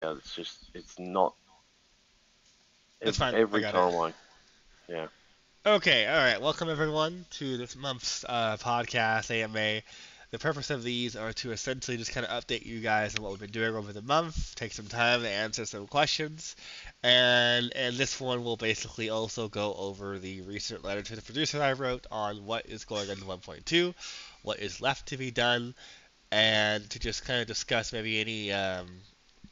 It's just, it's not. It's fine. I Every got time it. yeah. Okay, all right. Welcome everyone to this month's podcast AMA. The purpose of these are to essentially just kind of update you guys on what we've been doing over the month, take some time to answer some questions, and this one will basically also go over the recent letter to the producer I wrote on what is going into 1.2, what is left to be done, and to just kind of discuss maybe any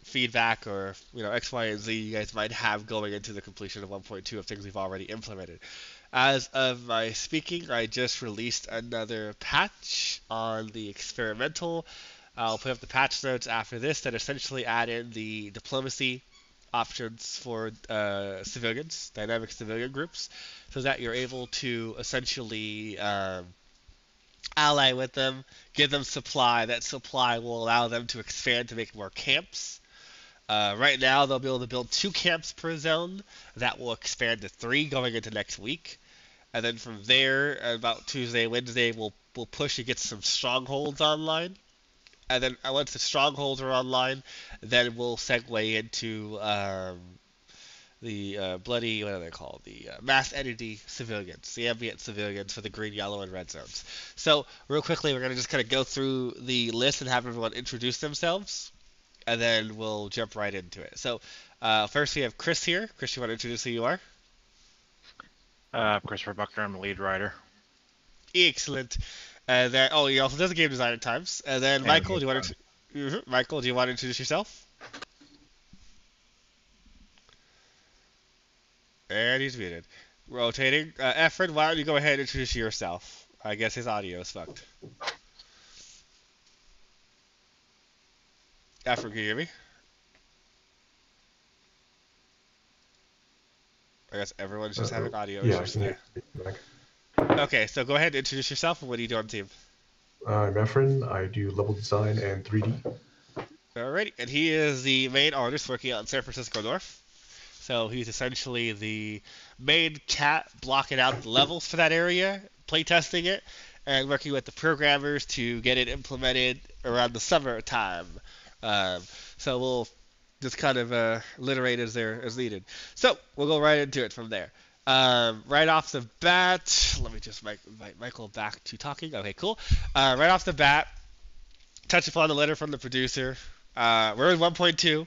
feedback or X, Y, and Z you guys might have going into the completion of 1.2 of things we've already implemented. As of my speaking, I just released another patch on the experimental. I'll put up the patch notes after this that essentially add in the diplomacy options for civilians, dynamic civilian groups, so that you're able to essentially ally with them, give them supply. That supply will allow them to expand to make more camps. Right now, they'll be able to build 2 camps per zone. That will expand to 3 going into next week. And then from there, about Tuesday, Wednesday, we'll push to get some strongholds online. And then once the strongholds are online, then we'll segue into the bloody, what are they called? The mass entity civilians, the ambient civilians for the green, yellow, and red zones. So, real quickly, we're going to just kind of go through the list and have everyone introduce themselves, and then we'll jump right into it. So, first we have Chris here. Chris, you want to introduce who you are? Christopher Buckner, I'm the lead writer. Excellent. And then, oh, he also does a game design at times. And then, And Michael, do you want to? Michael, do you want to introduce yourself? And he's muted. Rotating. Efren, why don't you go ahead and introduce yourself? I guess his audio is fucked. Efren, can you hear me? I guess everyone's just having audio Yeah, I issues can today. hear you back. Okay, so go ahead and introduce yourself and what do you do on the team? I'm Efren. I do level design and 3D. Alrighty, and he is the main artist working on San Francisco North. So he's essentially the main cat blocking out the levels for that area, playtesting it, and working with the programmers to get it implemented around the summertime. Um, so we'll just kind of alliterate as needed. So we'll go right into it from there. Right off the bat, let me just invite Michael back to talking. Okay, cool. Right off the bat, touch upon the letter from the producer. We're in 1.2.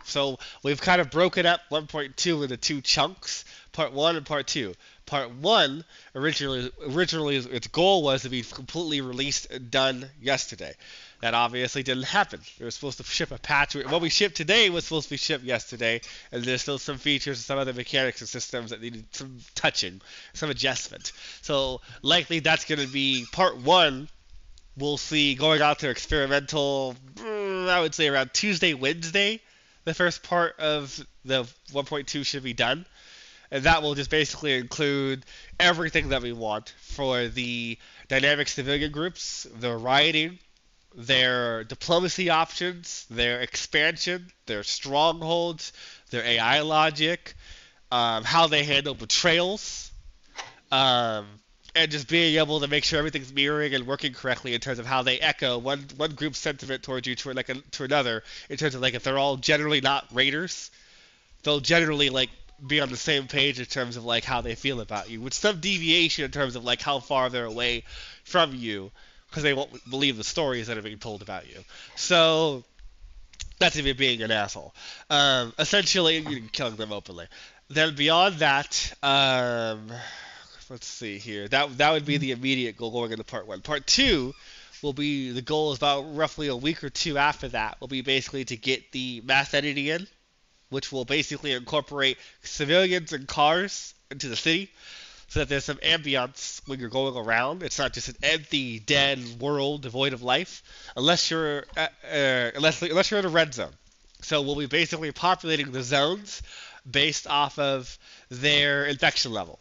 So we've kind of broken up 1.2 into 2 chunks, part 1 and part 2. Part 1 originally its goal was to be completely released and done yesterday. That obviously didn't happen. We were supposed to ship a patch. What we shipped today was supposed to be shipped yesterday, and there's still some features and some other mechanics and systems that needed some touching, some adjustment. So likely that's going to be part 1. We'll see going out to experimental, I would say around Tuesday, Wednesday. The first part of the 1.2 should be done. And that will just basically include everything that we want for the dynamic civilian groups, their rioting, their diplomacy options, their expansion, their strongholds, their AI logic, how they handle betrayals, um, and just being able to make sure everything's mirroring and working correctly in terms of how they echo one group's sentiment towards you to another in terms of like if they're all generally not raiders, they'll generally like be on the same page in terms of like how they feel about you, with some deviation in terms of like how far they're away from you because they won't believe the stories that are being told about you. So that's even being an asshole. Essentially, you're killing them openly. Then beyond that, let's see here. That would be the immediate goal going into part 1. Part 2 will be the goal is about roughly a week or 2 after that. Will be basically to get the mass editing in, which will basically incorporate civilians and cars into the city, so that there's some ambiance when you're going around. It's not just an empty, dead world devoid of life, unless you're unless you're in a red zone. So we'll be basically populating the zones based off of their infection level.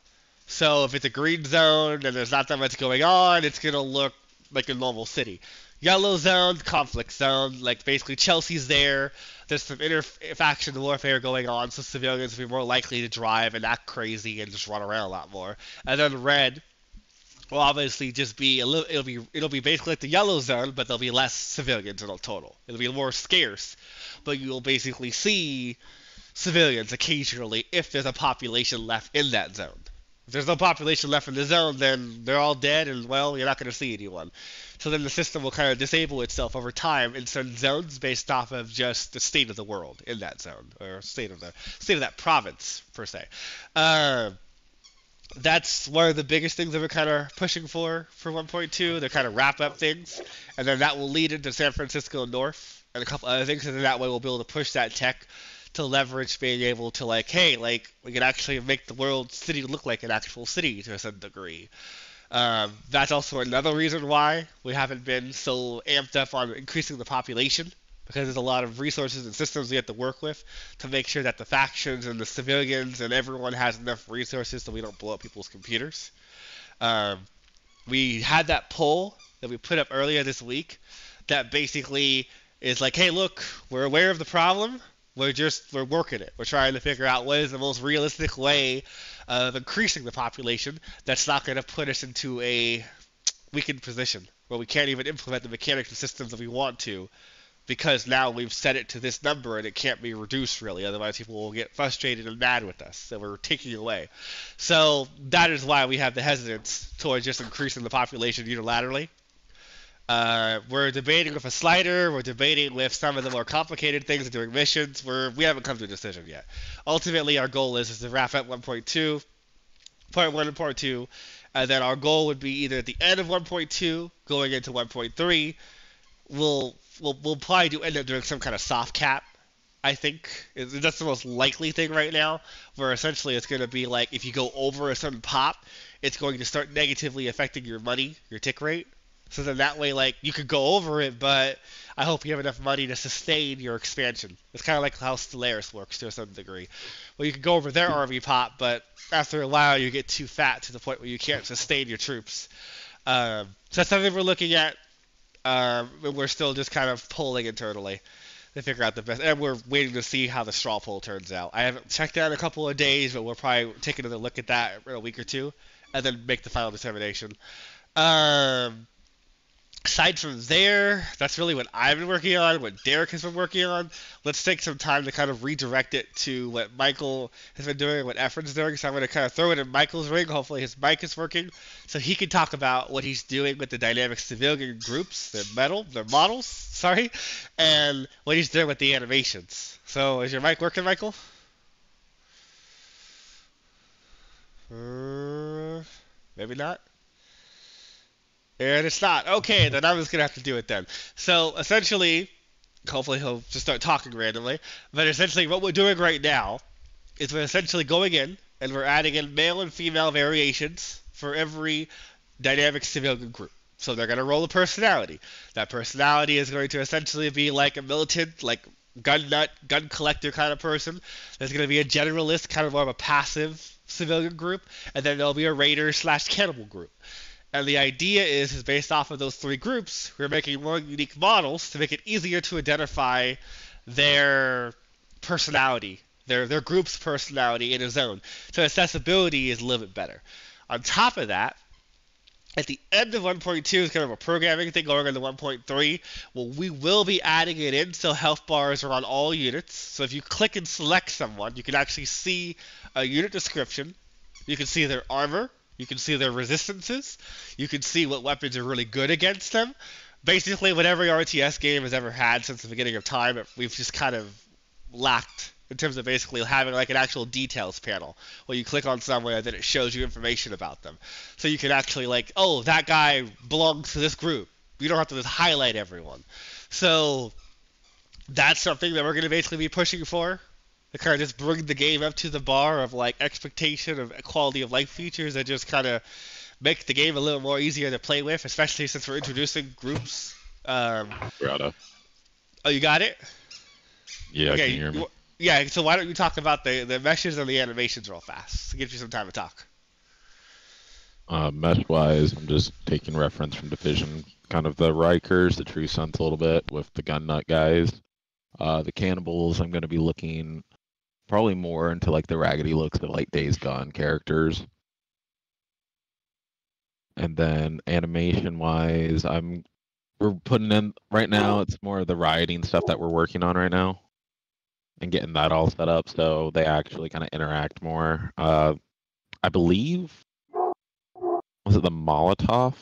So if it's a green zone and there's not that much going on, it's gonna look like a normal city. Yellow zone, conflict zone, like basically Chelsea's there. There's some inter-faction warfare going on, so civilians will be more likely to drive and act crazy and just run around a lot more. And then red will obviously just be a little. It'll be basically like the yellow zone, but there'll be less civilians in total. It'll be more scarce, but you'll basically see civilians occasionally if there's a population left in that zone. If there's no population left in the zone, then they're all dead, and well, you're not going to see anyone. So then the system will kind of disable itself over time in certain zones based off of just the state of the world in that zone, or state of that province per se. Uh, that's one of the biggest things that we're kind of pushing for 1.2. They kind of wrap up things, and then that will lead into San Francisco North and a couple other things, and then that way we'll be able to push that tech to leverage being able to like, hey, like we can actually make the world city look like an actual city to a certain degree. That's also another reason why we haven't been so amped up on increasing the population, because there's a lot of resources and systems we have to work with to make sure that the factions and the civilians and everyone has enough resources so we don't blow up people's computers. We had that poll that we put up earlier this week that basically is like, hey, look, we're aware of the problem. We're working it. We're trying to figure out what is the most realistic way of increasing the population that's not going to put us into a weakened position where we can't even implement the mechanics and systems that we want to, because now we've set it to this number and it can't be reduced really. Otherwise people will get frustrated and mad with us that we're taking away. So that is why we have the hesitance towards just increasing the population unilaterally. We're debating with a slider. We're debating with some of the more complicated things and doing missions. We haven't come to a decision yet. Ultimately, our goal is to wrap up 1.2, part 1 and part 2, and then our goal would be either at the end of 1.2, going into 1.3, we'll probably end up doing some kind of soft cap. I think that's the most likely thing right now, where essentially it's going to be like if you go over a certain pop, it's going to start negatively affecting your money, your tick rate. So then that way, like, you could go over it, but I hope you have enough money to sustain your expansion. It's kind of like how Stellaris works to a certain degree. Well, you could go over their RV pop, but after a while you get too fat to the point where you can't sustain your troops. So that's something we're looking at. We're still just kind of polling internally to figure out the best. And we're waiting to see how the straw poll turns out. I haven't checked that in a couple of days, but we'll probably take another look at that in a week or two, and then make the final determination. Aside from there, that's really what I've been working on, what Derek has been working on. Let's take some time to kind of redirect it to what Michael has been doing and what Efren's doing. So I'm going to kind of throw it in Michael's ring. Hopefully his mic is working, so he can talk about what he's doing with the dynamic civilian groups, their models, and what he's doing with the animations. So is your mic working, Michael? Maybe not. And it's not. Okay, then I'm just going to have to do it then. So, essentially, hopefully he'll just start talking randomly, but essentially what we're doing right now is we're essentially going in, and we're adding in male and female variations for every dynamic civilian group. So they're going to roll a personality. That personality is going to essentially be like a militant, like gun nut, gun collector kind of person. There's going to be a generalist, kind of more of a passive civilian group, and then there'll be a raider/cannibal group. And the idea is based off of those three groups, we're making more unique models to make it easier to identify their personality, their group's personality in a zone. So accessibility is a little bit better. On top of that, at the end of 1.2 is kind of a programming thing going into 1.3. Well, we will be adding it in so health bars are on all units. So if you click and select someone, you can actually see a unit description. You can see their armor. You can see their resistances. You can see what weapons are really good against them. Basically, what every RTS game has ever had since the beginning of time, we've just kind of lacked in terms of basically having like an actual details panel where you click on somewhere that it shows you information about them. So you can actually like, oh, that guy belongs to this group. You don't have to just highlight everyone. So that's something that we're going to basically be pushing for. To kind of just bring the game up to the bar of like expectation of quality of life features that just kind of make the game a little more easier to play with, especially since we're introducing groups. Oh, you got it? Yeah, okay, can you hear me? Yeah, so why don't you talk about the meshes and the animations real fast to give you some time to talk. Mesh-wise, I'm just taking reference from Division, kind of the Rikers, the True Sons a little bit with the gun nut guys. The cannibals, I'm going to be looking probably more into like the raggedy looks of like Days Gone characters. And then animation wise, we're putting in right now. It's more of the rioting stuff that we're working on right now, and getting that all set up so they actually kind of interact more. I believe, was it the Molotov,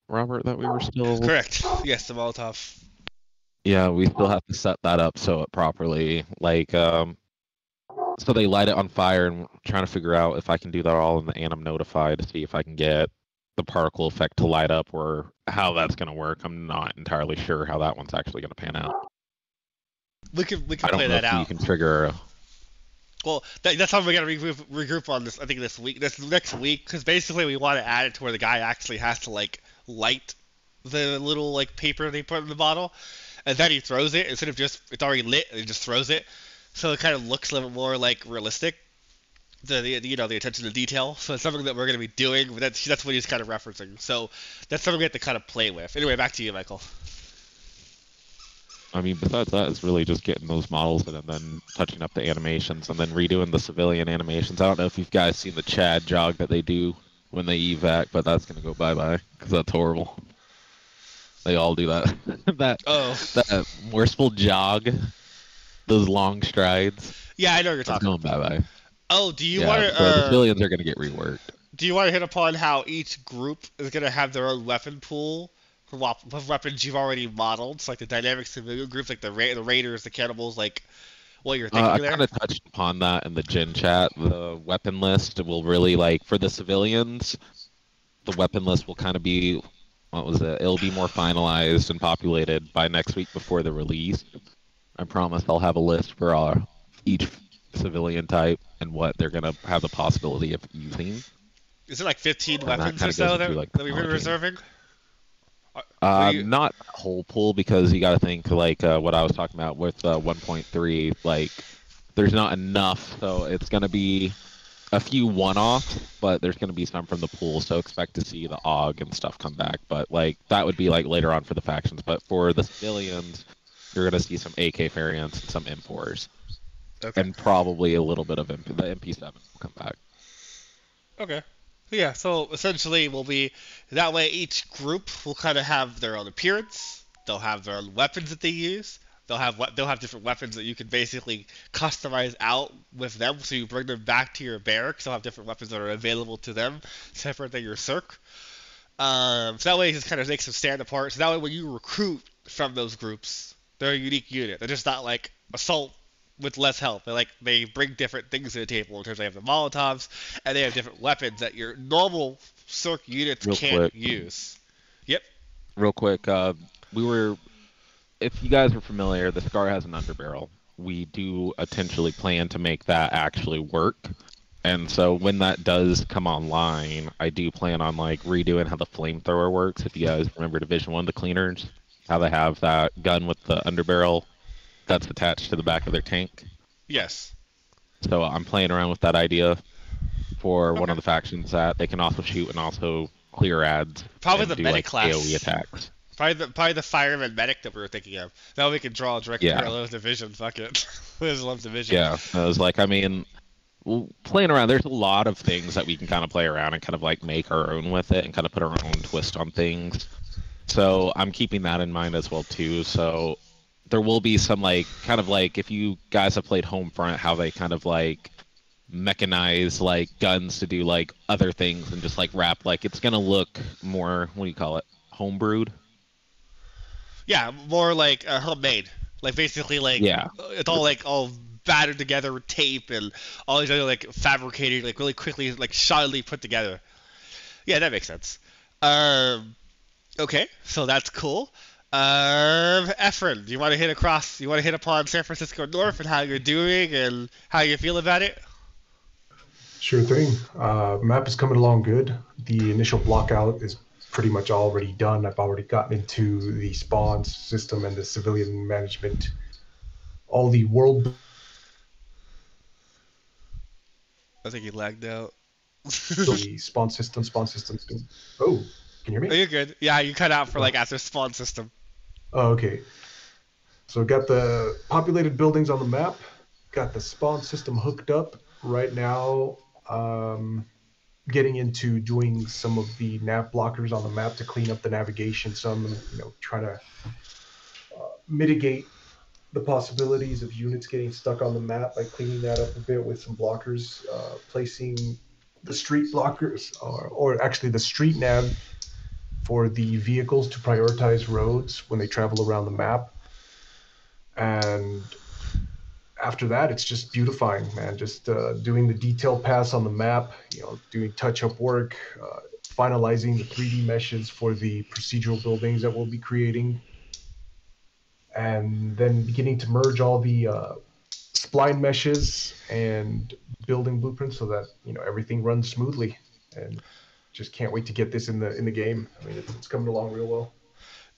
Robert, that we were still? Correct. Yes, the Molotov. Yeah, we still have to set that up so it properly, like, so they light it on fire, and trying to figure out if I can do that all in the anim notify to see if I can get the particle effect to light up, or how that's going to work. I'm not entirely sure how that one's actually going to pan out. We can I don't play know that if you out. can trigger. Well, that's how we're gonna regroup on this. I think this next week, because basically we want to add it to where the guy actually has to like light the little like paper they put in the bottle, and then he throws it instead of just it's already lit and he just throws it, so it kind of looks a little bit more like realistic. The the attention to detail. So it's something that we're gonna be doing. But that's what he's kind of referencing. So that's something we have to kind of play with. Anyway, back to you, Michael. I mean, besides that, it's really just getting those models in and then touching up the animations and then redoing the civilian animations. I don't know if you guys seen the Chad jog that they do when they evac, but that's gonna go bye-bye because that's horrible. They all do that. that merciful jog, those long strides. Yeah, I know what you're It's talking going bye-bye. Oh, do you Yeah, want to? so the civilians are gonna get reworked. Do you want to hit upon how each group is going to have their own weapon pool for weapons you've already modeled? So like the dynamic civilian groups, like the raiders, the cannibals, like what you're thinking I there? kind of touched upon that in the Gen chat. The weapon list will really, like, for the civilians, the weapon list will kind of be, it'll be more finalized and populated by next week before the release. I promise I'll have a list for each civilian type and what they're going to have the possibility of using. Is it like 15 And that weapons kinda or so goes that, into, like, that we've been technology. reserving? Not whole pool, because you got to think like what I was talking about with 1.3. Like, there's not enough, so it's going to be a few one-offs, but there's going to be some from the pool. So expect to see the AUG and stuff come back. But like that would be like later on for the factions. But for the civilians, you're going to see some AK variants and some M4s, and probably a little bit of the MP7 will come back. Okay. Yeah, so essentially we'll be that way each group will kind of have their own appearance. They'll have their own weapons that they use. They'll have different weapons that you can basically customize out with them, so you bring them back to your barracks. They'll have different weapons that are available to them, separate than your CERC. So that way it just kind of makes them stand apart. So that way when you recruit from those groups, they're a unique unit. They're just not like assault with less help. They bring different things to the table in terms of they have the Molotovs, and they have different weapons that your normal CERC units can't use. Yep. Real quick, if you guys are familiar, the Scar has an underbarrel. We do potentially plan to make that actually work. And so when that does come online, I do plan on like redoing how the flamethrower works. If you guys remember Division 1, the cleaners, how they have that gun with the underbarrel that's attached to the back of their tank. Yes. So I'm playing around with that idea for one of the factions that they can also shoot and also clear ads. Probably and the do, medic like, class. AoE attacks. Probably the fireman medic that we were thinking of. Now we can draw a direct parallel with Division. Fuck it. Islam's Division. Yeah, I was like, I mean, playing around, there's a lot of things that we can kind of play around and kind of like make our own with it and kind of put our own twist on things. So I'm keeping that in mind as well too. So there will be some like kind of like if you guys have played Homefront, how they kind of like mechanize like guns to do like other things and just like wrap, like it's gonna look more, what do you call it, homebrewed? Yeah, more like homemade. Like basically like it's all like all battered together with tape and all these other like fabricated like really quickly like shoddily put together. Yeah, that makes sense. Okay, so that's cool. Efren, do you want to hit upon San Francisco North and how you're doing and how you feel about it? Sure thing. Map is coming along good. The initial blockout is pretty much already done. I've already gotten into the spawn system and the civilian management. All the world... I think he lagged out. the spawn system. Oh, can you hear me? Oh, you're good. Yeah, you cut out for like after spawn system. Oh, okay. So got the populated buildings on the map, got the spawn system hooked up right now. getting into doing some of the nav blockers on the map to clean up the navigation some, and try to mitigate the possibilities of units getting stuck on the map by cleaning that up a bit with some blockers, placing the street blockers, or actually the street nav for the vehicles to prioritize roads when they travel around the map. And after that, it's just beautifying, man. Just doing the detail pass on the map, doing touch-up work, finalizing the 3D meshes for the procedural buildings that we'll be creating, and then beginning to merge all the spline meshes and building blueprints so that everything runs smoothly. And just can't wait to get this in the game. I mean, it's coming along real well.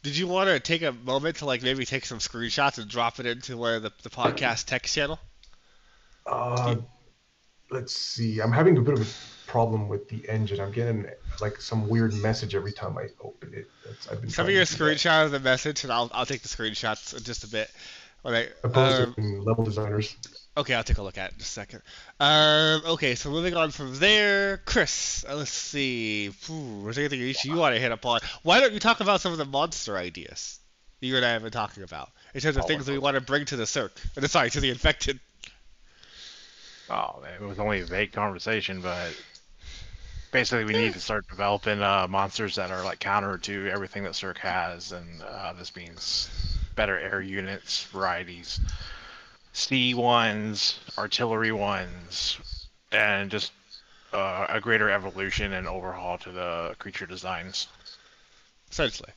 Did you want to take a moment to like maybe take some screenshots and drop it into where the podcast text channel? Let's see. I'm having a bit of a problem with the engine. I'm getting like some weird message every time I open it. I've been Send me your screenshot of the message, and I'll take the screenshots in just a bit. Alright. Opposed to level designers. Okay, I'll take a look at it in just a second. Okay, so moving on from there, Chris. Let's see. Was there anything you want to hit upon? Why don't you talk about some of the monster ideas that you and I have been talking about in terms of things that we want to bring to the CERC? Sorry, to the infected. Oh, it was only a vague conversation, but basically we need to start developing monsters that are like counter to everything that CERC has, and this means better air units, varieties, sea ones, artillery ones, and just a greater evolution and overhaul to the creature designs. Essentially.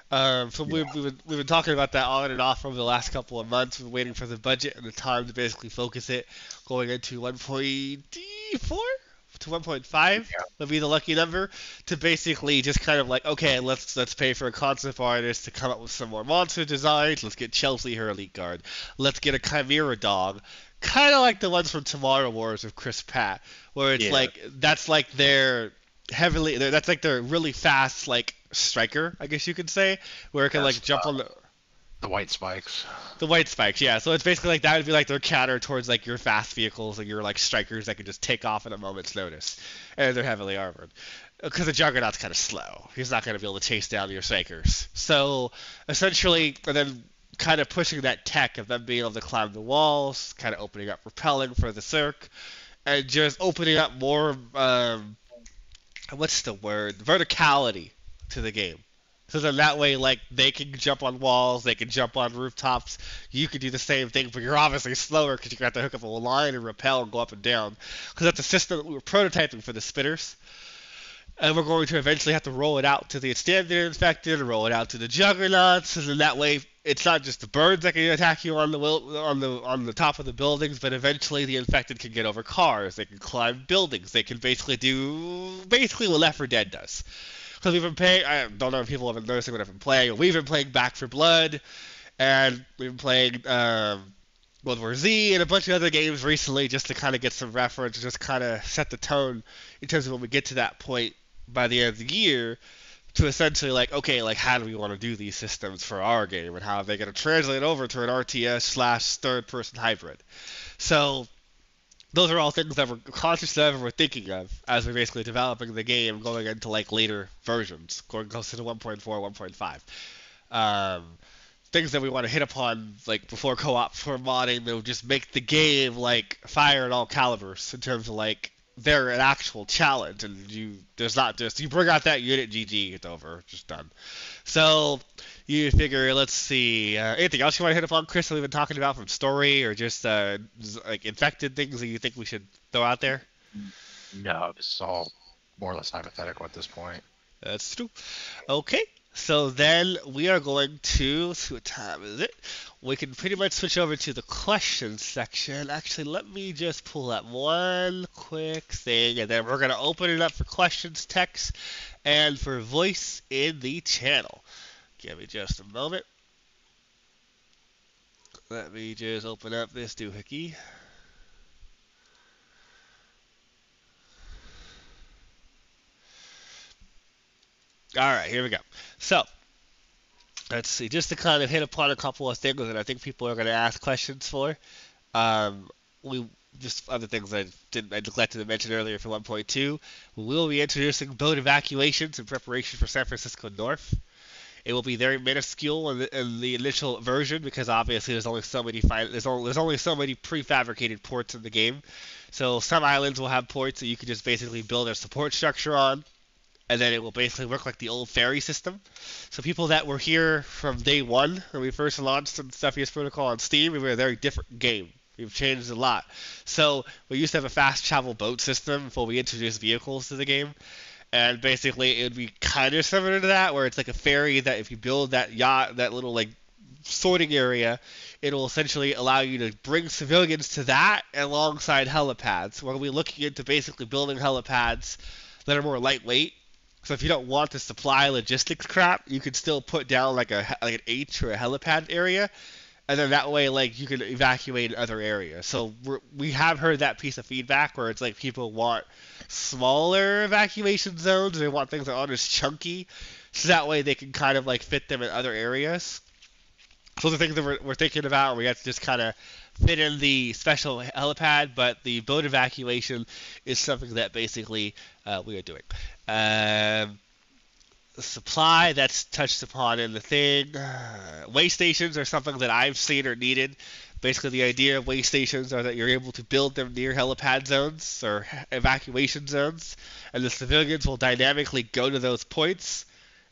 We've been talking about that on and off over the last couple of months. We're waiting for the budget and the time to basically focus it, going into 1.4 to 1.5 would be the lucky number, to basically just kind of like, okay, let's pay for a concept artist to come up with some more monster designs. Let's get Chelsea her elite guard. Let's get a Chimera dog, kind of like the ones from Tomorrow Wars with Chris Pratt, where it's like that's like their really fast like striker, I guess you could say, where it can like jump on the white spikes. The white spikes, yeah. So it's basically like that would be like their counter towards like your fast vehicles and your like strikers that can just take off at a moment's notice, and they're heavily armored. Because the Juggernaut's kind of slow. He's not going to be able to chase down your strikers. So essentially, and then kind of pushing that tech of them being able to climb the walls, kind of opening up repelling for the CERC, and just opening up more what's the word? Verticality to the game. So then that way, like, they can jump on walls, they can jump on rooftops. You can do the same thing, but you're obviously slower because you got to hook up a line and rappel and go up and down. Because that's a system that we were prototyping for the spitters. And we're going to eventually have to roll it out to the standard infected, and roll it out to the juggernauts, and then that way it's not just the birds that can attack you on the top of the buildings, but eventually the infected can get over cars, they can climb buildings, they can basically do what Left 4 Dead does. Because we've been playing, I don't know if people have been noticing what I've been playing, we've been playing Back 4 Blood, and we've been playing World War Z and a bunch of other games recently just to kind of get some reference, just kind of set the tone in terms of when we get to that point by the end of the year, to essentially like, okay, like how do we want to do these systems for our game, and how are they going to translate over to an RTS/third-person hybrid. So those are all things that we're conscious of and we're thinking of as we're basically developing the game, going into like later versions, going closer to 1.4, 1.5. Things that we want to hit upon like before co-op, for modding, that will just make the game like fire at all calibers in terms of like they're an actual challenge, and there's not just you bring out that unit, GG, it's over, just done. So you figure, let's see, anything else you want to hit upon, Chris, that we've been talking about from story, or just like infected things that you think we should throw out there? No, this is all more or less hypothetical at this point. That's true. Okay, so then we are going to, let's see, what time is it? We can pretty much switch over to the questions section. Actually, let me just pull up one quick thing, and then we're going to open it up for questions, text, and for voice in the channel. Give me just a moment. Let me just open up this doohickey. Alright, here we go. So, let's see, just to kind of hit upon a couple of things that I think people are going to ask questions for. just other things I neglected to mention earlier for 1.2. We will be introducing boat evacuations in preparation for San Francisco North. It will be very minuscule in the initial version because obviously there's only so many prefabricated ports in the game. So some islands will have ports that you can just basically build a support structure on, and then it will basically work like the old ferry system. So people that were here from day one when we first launched the Cepheus Protocol on Steam, we were a very different game. We've changed a lot. So we used to have a fast travel boat system before we introduced vehicles to the game. And basically it would be kind of similar to that, where it's like a ferry that if you build that yacht, that little like sorting area, it'll essentially allow you to bring civilians to that alongside helipads. We're going to be looking into basically building helipads that are more lightweight. So if you don't want to supply logistics crap, you could still put down like an H or a helipad area, and then that way like you can evacuate in other areas. So we have heard that piece of feedback where it's like people want smaller evacuation zones. They want things that aren't as chunky, so that way they can kind of like fit them in other areas. So the things that we're thinking about, we have to just kind of fit in the special helipad, but the boat evacuation is something that basically we are doing. Supply, that's touched upon in the thing. Way stations are something that I've seen are needed. Basically, the idea of way stations are that you're able to build them near helipad zones or evacuation zones, and the civilians will dynamically go to those points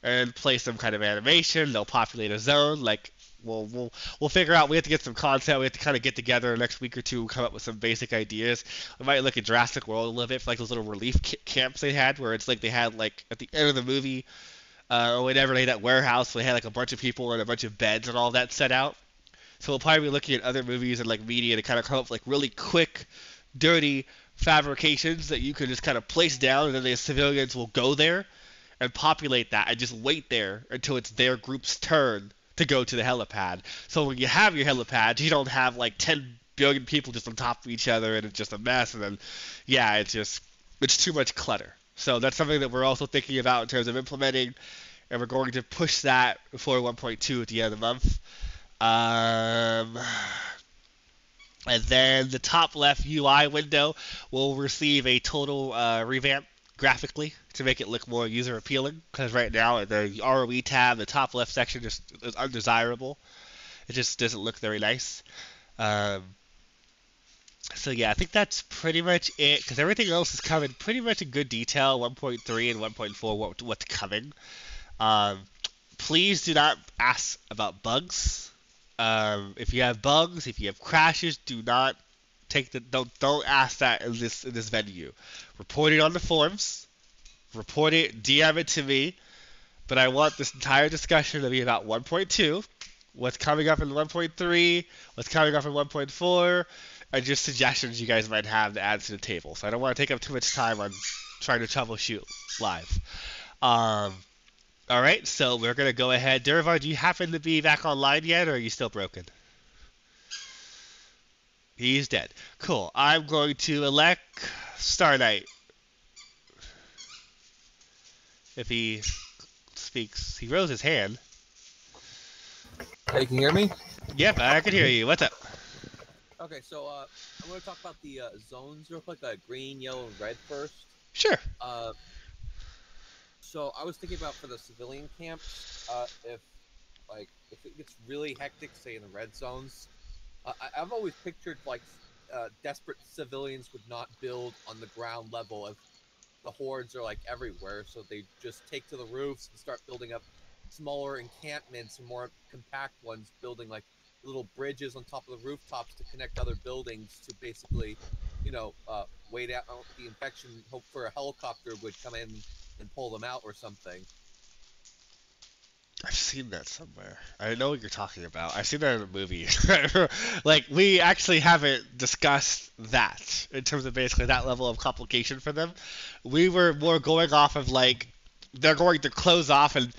and play some kind of animation. They'll populate a zone. Like we'll figure out. We have to get some content. We have to kind of get together next week or two, come up with some basic ideas. We might look at Jurassic World a little bit for like those little relief camps they had, where it's like they had like at the end of the movie or whenever they had that warehouse, they had like a bunch of people and a bunch of beds and all that set out. So we'll probably be looking at other movies and like media to kind of come up with like really quick, dirty fabrications that you can just kind of place down, and then the civilians will go there and populate that and just wait there until it's their group's turn to go to the helipad. So when you have your helipad, you don't have like 10 billion people just on top of each other and it's just a mess, and then yeah, it's too much clutter. So that's something that we're also thinking about in terms of implementing, and we're going to push that before 1.2 at the end of the month. And then the top left UI window will receive a total revamp graphically to make it look more user appealing, because right now the ROE tab, the top left section, just is undesirable. It just doesn't look very nice. So yeah, I think that's pretty much it, because everything else is covered pretty much in good detail, 1.3 and 1.4, what's coming. Please do not ask about bugs. If you have bugs, if you have crashes, do not don't ask that in this venue. Report it on the forums. Report it, DM it to me. But I want this entire discussion to be about 1.2, what's coming up in 1.3, what's coming up in 1.4, and just suggestions you guys might have to add to the table. So I don't want to take up too much time on trying to troubleshoot live. Alright, so we're going to go ahead. Durvar, do you happen to be back online yet, or are you still broken? He's dead. Cool. I'm going to elect Star Knight. If he speaks. He rose his hand. Hey, can you hear me? Yep, I can hear you. What's up? Okay, so I'm going to talk about the zones real quick, green, yellow, and red first. Sure. So I was thinking about for the civilian camps, if it gets really hectic, say in the red zones, I've always pictured like desperate civilians would not build on the ground level if the hordes are like everywhere, so they just take to the roofs and start building up smaller encampments and more compact ones, building like little bridges on top of the rooftops to connect other buildings to basically, wait out the infection, hope for a helicopter would come in and pull them out or something. I've seen that somewhere. I know what you're talking about. I've seen that in a movie. Like, we actually haven't discussed that in terms of basically that level of complication for them. We were more going off of, like, they're going to close off, and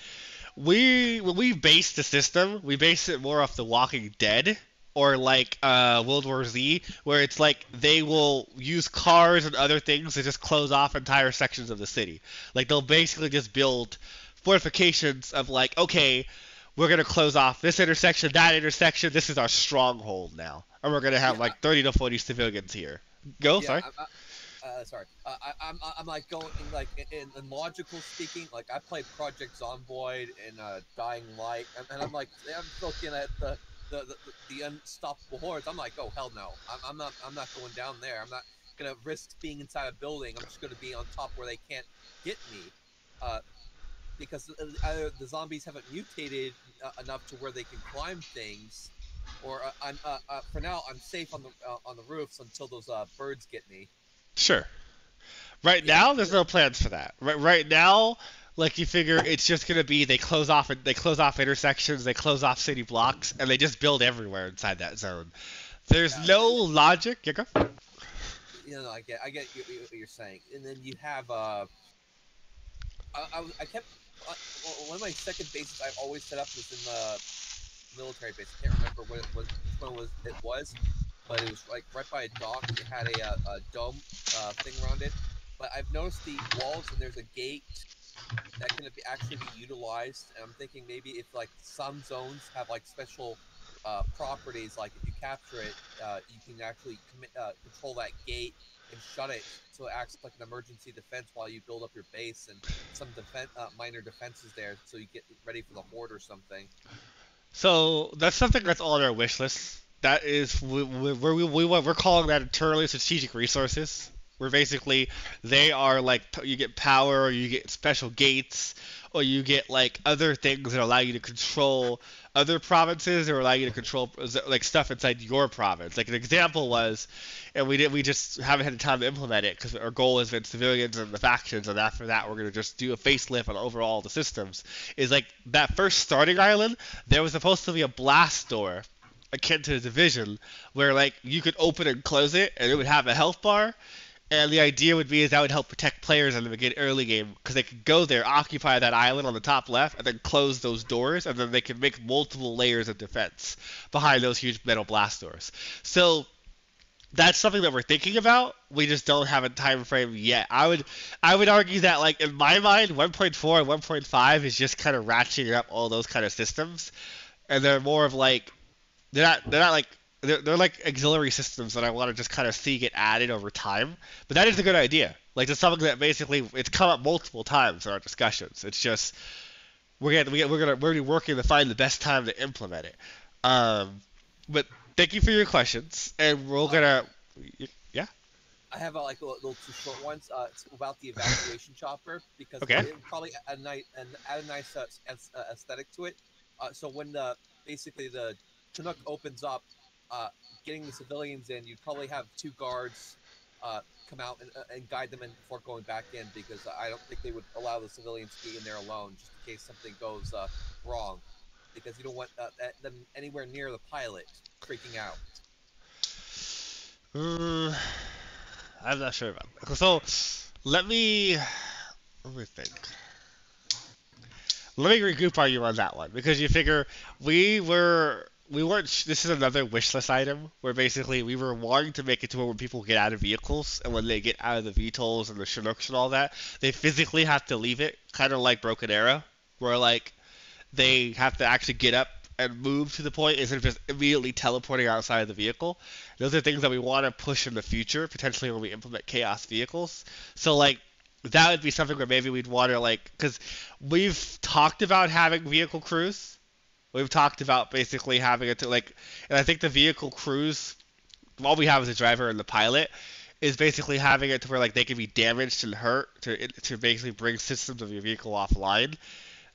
when we base the system, we base it more off The Walking Dead or, like, World War Z, where it's like they will use cars and other things to just close off entire sections of the city. Like, they'll basically just build fortifications of like, okay, we're going to close off this intersection, that intersection, this is our stronghold now. And we're going to have like 30 to 40 civilians here. Go. Yeah, Sorry. sorry. I'm like going like in logical speaking. Like I played Project Zomboid and Dying Light, and I'm like I'm looking at the unstoppable hordes. I'm like, oh hell no, I'm not going down there. I'm not gonna risk being inside a building. I'm just gonna be on top where they can't get me, because either the zombies haven't mutated enough to where they can climb things, or I'm for now I'm safe on the roofs until those birds get me. Sure. Right Yeah. now, there's no plans for that. Right now, like you figure it's just gonna be they close off intersections, they close off city blocks, and they just build everywhere inside that zone. There's no logic. Yeah, go. You know, I get what you're saying, and then you have I kept one of my second bases I've always set up was in the military base. I can't remember what it was, but it was like right by a dock. It had a dome thing around it. But I've noticed the walls and there's a gate that can actually be utilized. And I'm thinking maybe if like some zones have like special properties, like if you capture it, you can actually control that gate and shut it so it acts like an emergency defense while you build up your base, and some minor defenses there so you get ready for the horde or something. So that's something that's on our wish list. That is we're calling that internally strategic resources. Where basically they are like you get power, or you get special gates, or you get like other things that allow you to control other provinces, or allow you to control like stuff inside your province. Like an example was, and we just haven't had the time to implement it because our goal has been civilians and the factions, and after that we're gonna just do a facelift on overall the systems. Is like that first starting island, there was supposed to be a blast door akin to the division where like you could open and close it, and it would have a health bar. And the idea would be is that would help protect players in the early game because they could go there, occupy that island on the top left, and then close those doors, and then they can make multiple layers of defense behind those huge metal blast doors. So that's something that we're thinking about. We just don't have a time frame yet. I would argue that like in my mind, 1.4 and 1.5 is just kind of ratcheting up all those kind of systems, and they're more of like they're not like. They're like auxiliary systems that I want to just kind of see get added over time. But that is a good idea. Like it's something that basically it's come up multiple times in our discussions. It's just we're working to find the best time to implement it. But thank you for your questions, and we're gonna yeah. I have like little two short ones. It's about the evacuation chopper because Okay. it probably add a nice aesthetic to it. So when basically the Chinook opens up, getting the civilians in, you'd probably have two guards come out and guide them in before going back in, because I don't think they would allow the civilians to be in there alone just in case something goes wrong, because you don't want them anywhere near the pilot freaking out. I'm not sure about that. So let me think. Let me regroup on you on that one, because you figure we weren't. This is another wish list item where basically we were wanting to make it to where when people get out of vehicles and when they get out of the VTOLs and the Chinooks and all that, they physically have to leave it, kind of like Broken Arrow, where like they have to actually get up and move to the point instead of just immediately teleporting outside of the vehicle. Those are things that we want to push in the future, potentially when we implement chaos vehicles. So like that would be something where maybe we'd want to like, because we've talked about having vehicle crews. We've talked about basically having it to like, and I think the vehicle crews, all we have is a driver and the pilot, is basically having it to where like they can be damaged and hurt to basically bring systems of your vehicle offline.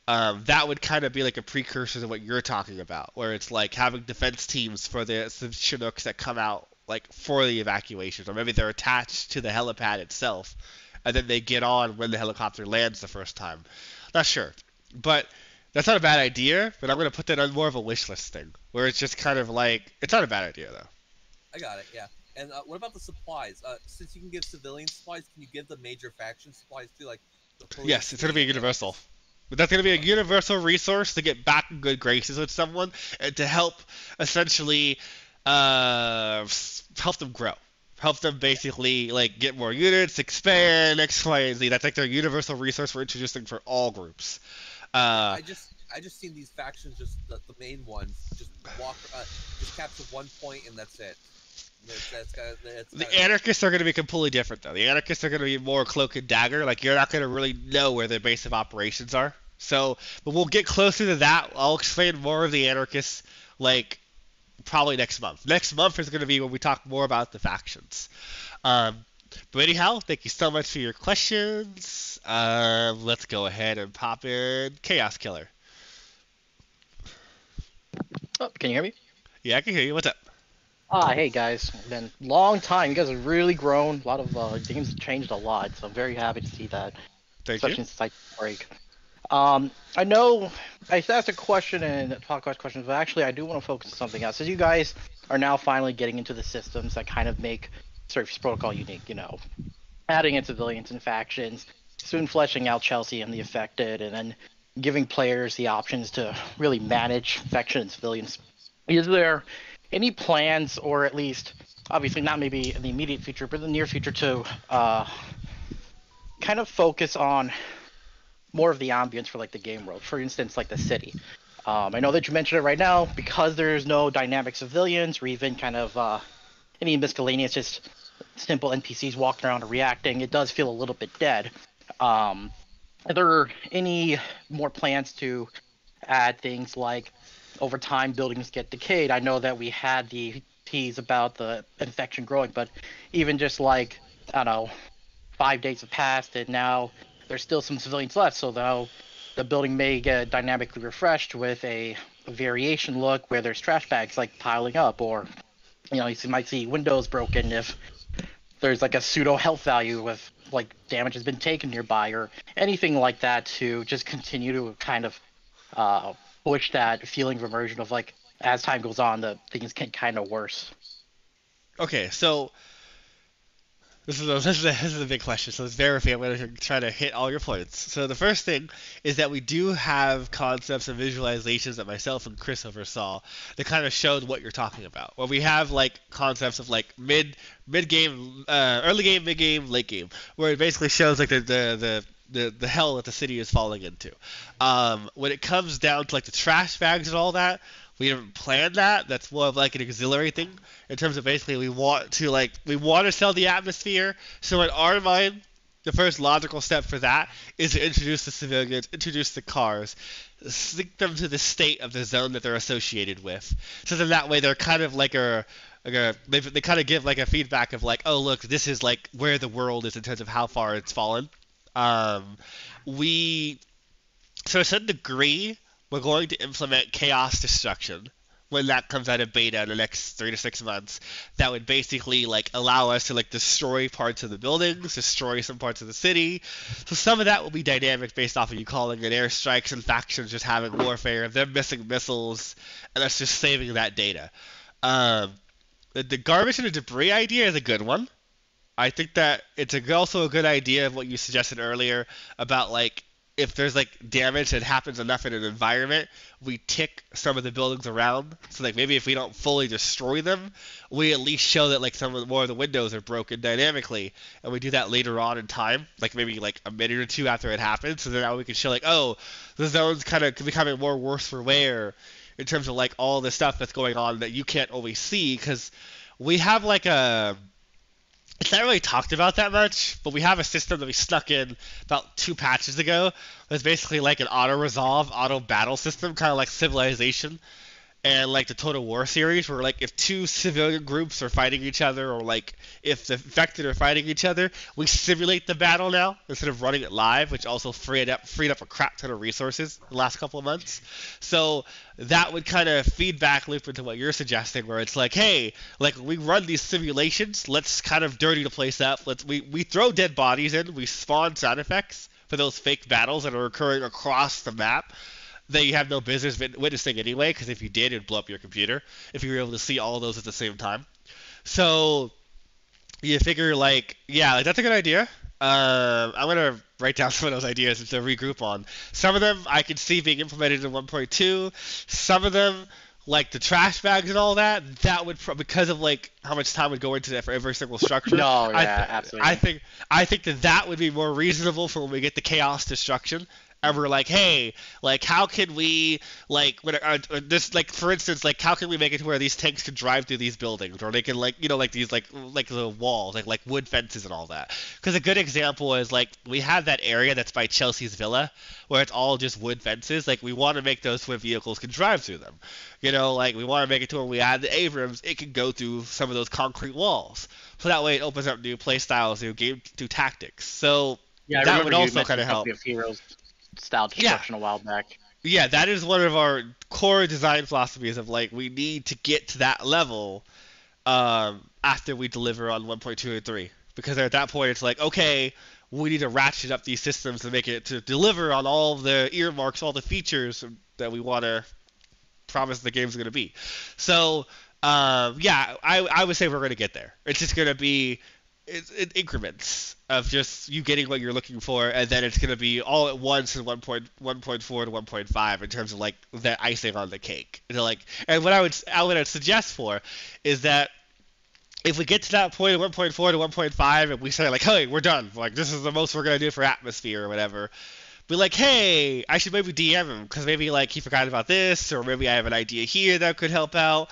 That would kind of be like a precursor to what you're talking about, where it's like having defense teams for the Chinooks that come out like for the evacuations, or maybe they're attached to the helipad itself, and then they get on when the helicopter lands the first time. Not sure, but that's not a bad idea. But I'm gonna put that on more of a wish list thing, where it's just kind of like it's not a bad idea though. I got it, yeah. And what about the supplies? Since you can give civilian supplies, can you give the major faction supplies too, like the police? Yes, it's gonna be universal. But that's gonna be a universal resource to get back in good graces with someone and to help essentially help them grow. Help them basically like get more units, expand, X, Y, and Z. That's like their universal resource we're introducing for all groups. I just seen these factions, just the main ones, just walk, just capture one point and that's it. The anarchists are going to be completely different, though. The anarchists are going to be more cloak and dagger. Like, you're not going to really know where their base of operations are. So, but we'll get closer to that. I'll explain more of the anarchists, like, probably next month. Next month is going to be when we talk more about the factions. But anyhow, thank you so much for your questions. Let's go ahead and pop in Chaos Killer. Oh, can you hear me? Yeah, I can hear you. What's up? Hey guys, been a long time. You guys have really grown. A lot of games have changed a lot, so I'm very happy to see that. Thank especially you. since I break. I know I asked a question and podcast questions, but actually I do want to focus on something else. So you guys are now finally getting into the systems that kind of make Cepheus Protocol unique. You know, adding in civilians and factions, soon fleshing out Chelsea and the affected, and then giving players the options to really manage faction and civilians. Is there any plans, or at least, obviously not maybe in the immediate future, but in the near future, to kind of focus on more of the ambience for like the game world? For instance, like the city. I know that you mentioned it right now, because there's no dynamic civilians or even kind of any miscellaneous, just simple NPCs walking around and reacting. It does feel a little bit dead. Are there any more plans to add things like over time buildings get decayed? I know that we had the tease about the infection growing, but even just like, I don't know, 5 days have passed and now there's still some civilians left, so now the building may get dynamically refreshed with a variation look where there's trash bags like piling up, or you know, you might see windows broken if there's like a pseudo health value with like damage has been taken nearby, or anything like that, to just continue to kind of push that feeling of immersion of like, as time goes on, the things get kind of worse. Okay, so this is a big question, so it's very fair. I'm going to try to hit all your points. So the first thing is that we do have concepts and visualizations that myself and Chris oversaw that kind of showed what you're talking about. Where we have like concepts of like mid game, early game, mid game, late game, where it basically shows like the hell that the city is falling into. When it comes down to like the trash bags and all that, we haven't planned that. That's more of like an auxiliary thing in terms of basically we want to sell the atmosphere. So in our mind, the first logical step for that is to introduce the civilians, introduce the cars, sync them to the state of the zone that they're associated with. So then that way they're kind of like they kind of give like a feedback of like, oh look, this is like where the world is in terms of how far it's fallen. So to a certain degree, we're going to implement chaos destruction when that comes out of beta in the next 3 to 6 months. That would basically like allow us to like destroy parts of the buildings, destroy some parts of the city. So some of that will be dynamic based off of you calling in airstrikes and factions just having warfare, them missing missiles, and us just saving that data. The garbage and the debris idea is a good one. I think that it's also a good idea of what you suggested earlier about like, if there's like damage that happens enough in an environment, we tick some of the buildings around. So like maybe if we don't fully destroy them, we at least show that like more of the windows are broken dynamically, and we do that later on in time, like maybe like a minute or two after it happens. So then now we can show like, oh, the zone's kind of becoming more worse for wear in terms of like all the stuff that's going on that you can't always see, because we have like it's not really talked about that much, but we have a system that we snuck in about 2 patches ago. That's basically like an auto-resolve, auto-battle system, kind of like Civilization and like the Total War series, where like if 2 civilian groups are fighting each other, or like if the infected are fighting each other, we simulate the battle now instead of running it live, which also freed up a crap ton of resources the last couple of months. So that would kind of feedback loop into what you're suggesting, where it's like, hey, like we run these simulations, let's kind of dirty the place up. We throw dead bodies in, we spawn sound effects for those fake battles that are occurring across the map that you have no business witnessing anyway, because if you did, it'd blow up your computer if you were able to see all of those at the same time. So you figure like, yeah, like that's a good idea. I'm gonna write down some of those ideas to regroup on. Some of them I could see being implemented in 1.2. Some of them, like the trash bags and all that, that would because of like how much time would go into that for every single structure. No, yeah, absolutely. I think that would be more reasonable for when we get the chaos destruction and we're like, hey, like how can we this, like for instance, like how can we make it to where these tanks can drive through these buildings, or they can like like these like the walls, like wood fences and all that. Because a good example is like we have that area that's by Chelsea's Villa where it's all just wood fences. Like we want to make those where vehicles can drive through them. Like we want to make it to where we add the Abrams, it can go through some of those concrete walls. So that way it opens up new play styles, new tactics. So Yeah, I that remember would you also mentioned kind of help. Company of Heroes style destruction a while back. Yeah, that is one of our core design philosophies of like we need to get to that level after we deliver on 1.2 and 3. Because at that point it's like, okay, we need to ratchet up these systems to make it to deliver on all the earmarks, all the features that we want to promise the game's going to be. So, yeah, I would say we're going to get there. It's just going to be in increments of just you getting what you're looking for, and then it's going to be all at once in 1.4 to 1.5 in terms of like the icing on the cake. And what I would suggest for is that if we get to that point of 1.4 to 1.5 and we say like, hey, we're done, like this is the most we're going to do for atmosphere or whatever, be like, hey, I should maybe DM him because maybe like he forgot about this, or maybe I have an idea here that could help out.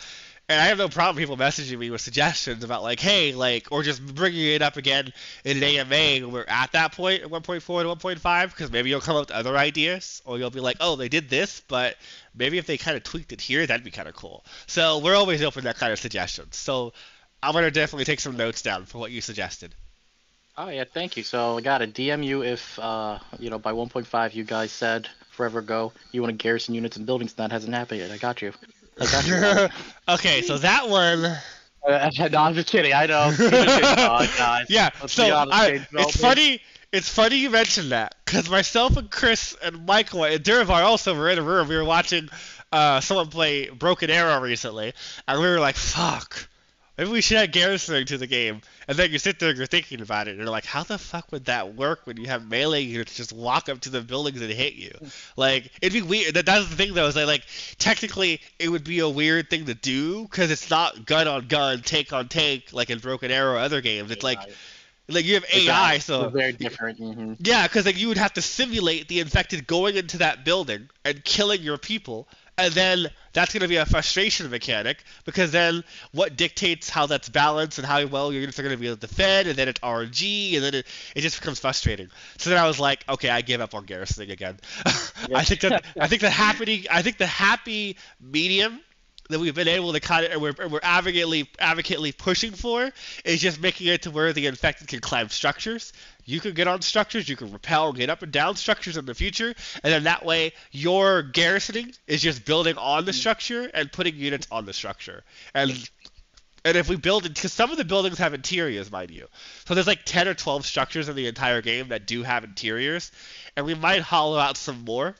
And I have no problem people messaging me with suggestions about like, hey, like, or just bringing it up again in an AMA when we're at that point at 1.4 to 1.5, because maybe you'll come up with other ideas, or you'll be like, oh, they did this, but maybe if they kind of tweaked it here, that'd be kind of cool. So we're always open to that kind of suggestions. So I'm going to definitely take some notes down for what you suggested. Oh, yeah, thank you. So I got to DM you if, by 1.5 you guys said forever ago you want to garrison units and buildings, and that hasn't happened yet. I got you. Okay, so that one... no, I'm just kidding. I know. Guys. Yeah, Let's so be honest, it's funny you mentioned that, because myself and Chris and Michael and Derivar also were in a room. We were watching someone play Broken Arrow recently, and we were like, fuck, maybe we should add garrisoning to the game. And then you sit there and you're thinking about it, and you're like, how the fuck would that work when you have melee units just walk up to the buildings and hit you? Like, it'd be weird. That's the thing, though, is like technically it would be a weird thing to do, because it's not gun on gun, take on take, like in Broken Arrow or other games. It's like you have AI, so... It's very different. Mm-hmm. Yeah, because like you would have to simulate the infected going into that building and killing your people, and then that's going to be a frustration mechanic, because then what dictates how that's balanced and how well your units are going to be able to defend, and then it's RNG, and then it just becomes frustrating. So then I was like, okay, I give up on garrisoning again. I think the happy medium that we've been able to kind of, and we're advocately pushing for, is just making it to where the infected can climb structures. You can get on structures, you can rappel, get up and down structures in the future, and then that way your garrisoning is just building on the structure and putting units on the structure. And if we build it, because some of the buildings have interiors, mind you. So there's like 10 or 12 structures in the entire game that do have interiors, and we might hollow out some more.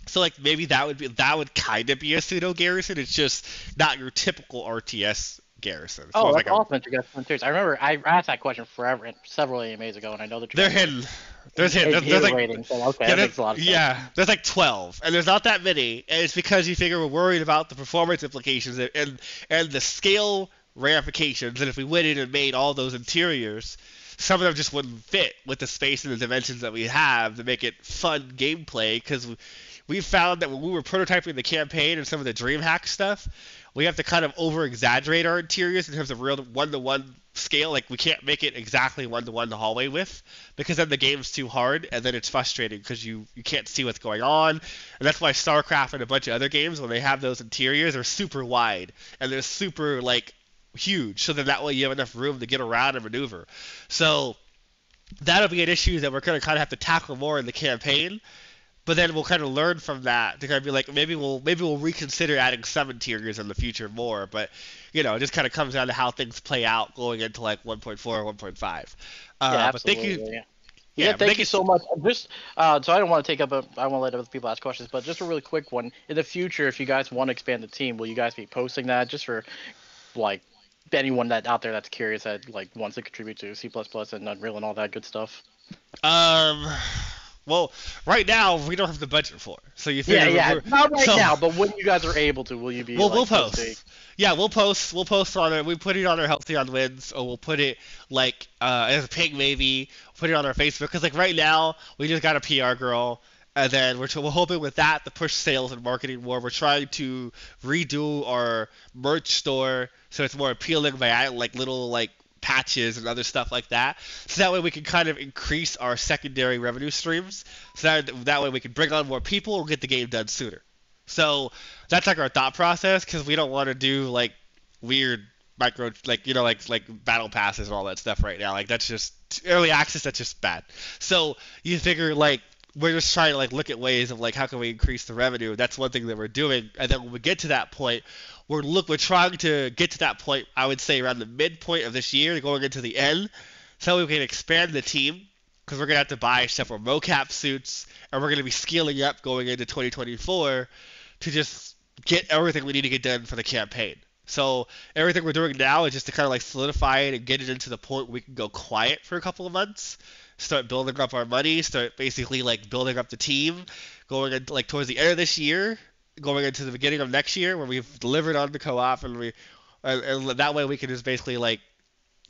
So like maybe that would kind of be a pseudo garrison. It's just not your typical RTS garrison. So that's awesome. You got some interiors. I remember I asked that question several AMAs ago, and I know that they're hidden. There's like ratings, so okay, that makes a lot of sense. Yeah, there's like 12, and there's not that many, and it's because you figure we're worried about the performance implications and the scale ramifications, and if we went in and made all those interiors, some of them just wouldn't fit with the space and the dimensions that we have to make it fun gameplay, because we found that when we were prototyping the campaign and some of the DreamHack stuff, we have to kind of over-exaggerate our interiors in terms of real one-to-one scale. Like, we can't make it exactly one-to-one the hallway width, because then the game's too hard, and then it's frustrating because you can't see what's going on. And that's why StarCraft and a bunch of other games, when they have those interiors, are super wide, and they're super, like, huge, so then that way you have enough room to get around and maneuver. So that'll be an issue that we're going to kind of have to tackle more in the campaign. But then we'll kind of learn from that to kind of be like, maybe we'll reconsider adding some interiors in the future more. But it just kind of comes down to how things play out going into like 1.4 or 1.5. But thank you. Yeah, thank you so much. Just so I don't want to take up I want to let other people ask questions, but just a really quick one. In the future, if you guys want to expand the team, will you guys be posting that just for like anyone that out there that's curious that like wants to contribute to C++ and Unreal and all that good stuff? Well, right now we don't have the budget for it, so you think not right now, but when you guys are able to, will you be? We'll post. Posting? Yeah, we'll post. We'll post on it. We put it on our Healthy on Wins, or we'll put it like as a ping maybe. Put it on our Facebook, because like right now we just got a PR girl, And then we're hoping with that to push sales and marketing more. We're trying to redo our merch store so it's more appealing by adding like little like patches and other stuff like that. So that way we can kind of increase our secondary revenue streams. So that way we can bring on more people and get the game done sooner. So that's like our thought process, because we don't want to do like weird micro, like, you know, like battle passes and all that stuff right now. Like, that's just early access. That's just bad. So you figure like we're just trying to like look at ways of like how can we increase the revenue. That's one thing that we're doing. And then when we get to that point, we're trying to get to that point, I would say around the midpoint of this year, going into the end, so we can expand the team, because we're going to have to buy several mocap suits, and we're going to be scaling up going into 2024 to just get everything we need to get done for the campaign. So everything we're doing now is just to kind of like solidify it and get it into the point where we can go quiet for a couple of months, start building up our money, start basically like building up the team, going in, like towards the end of this year, going into the beginning of next year, where we've delivered on the co-op, and and that way we can just basically like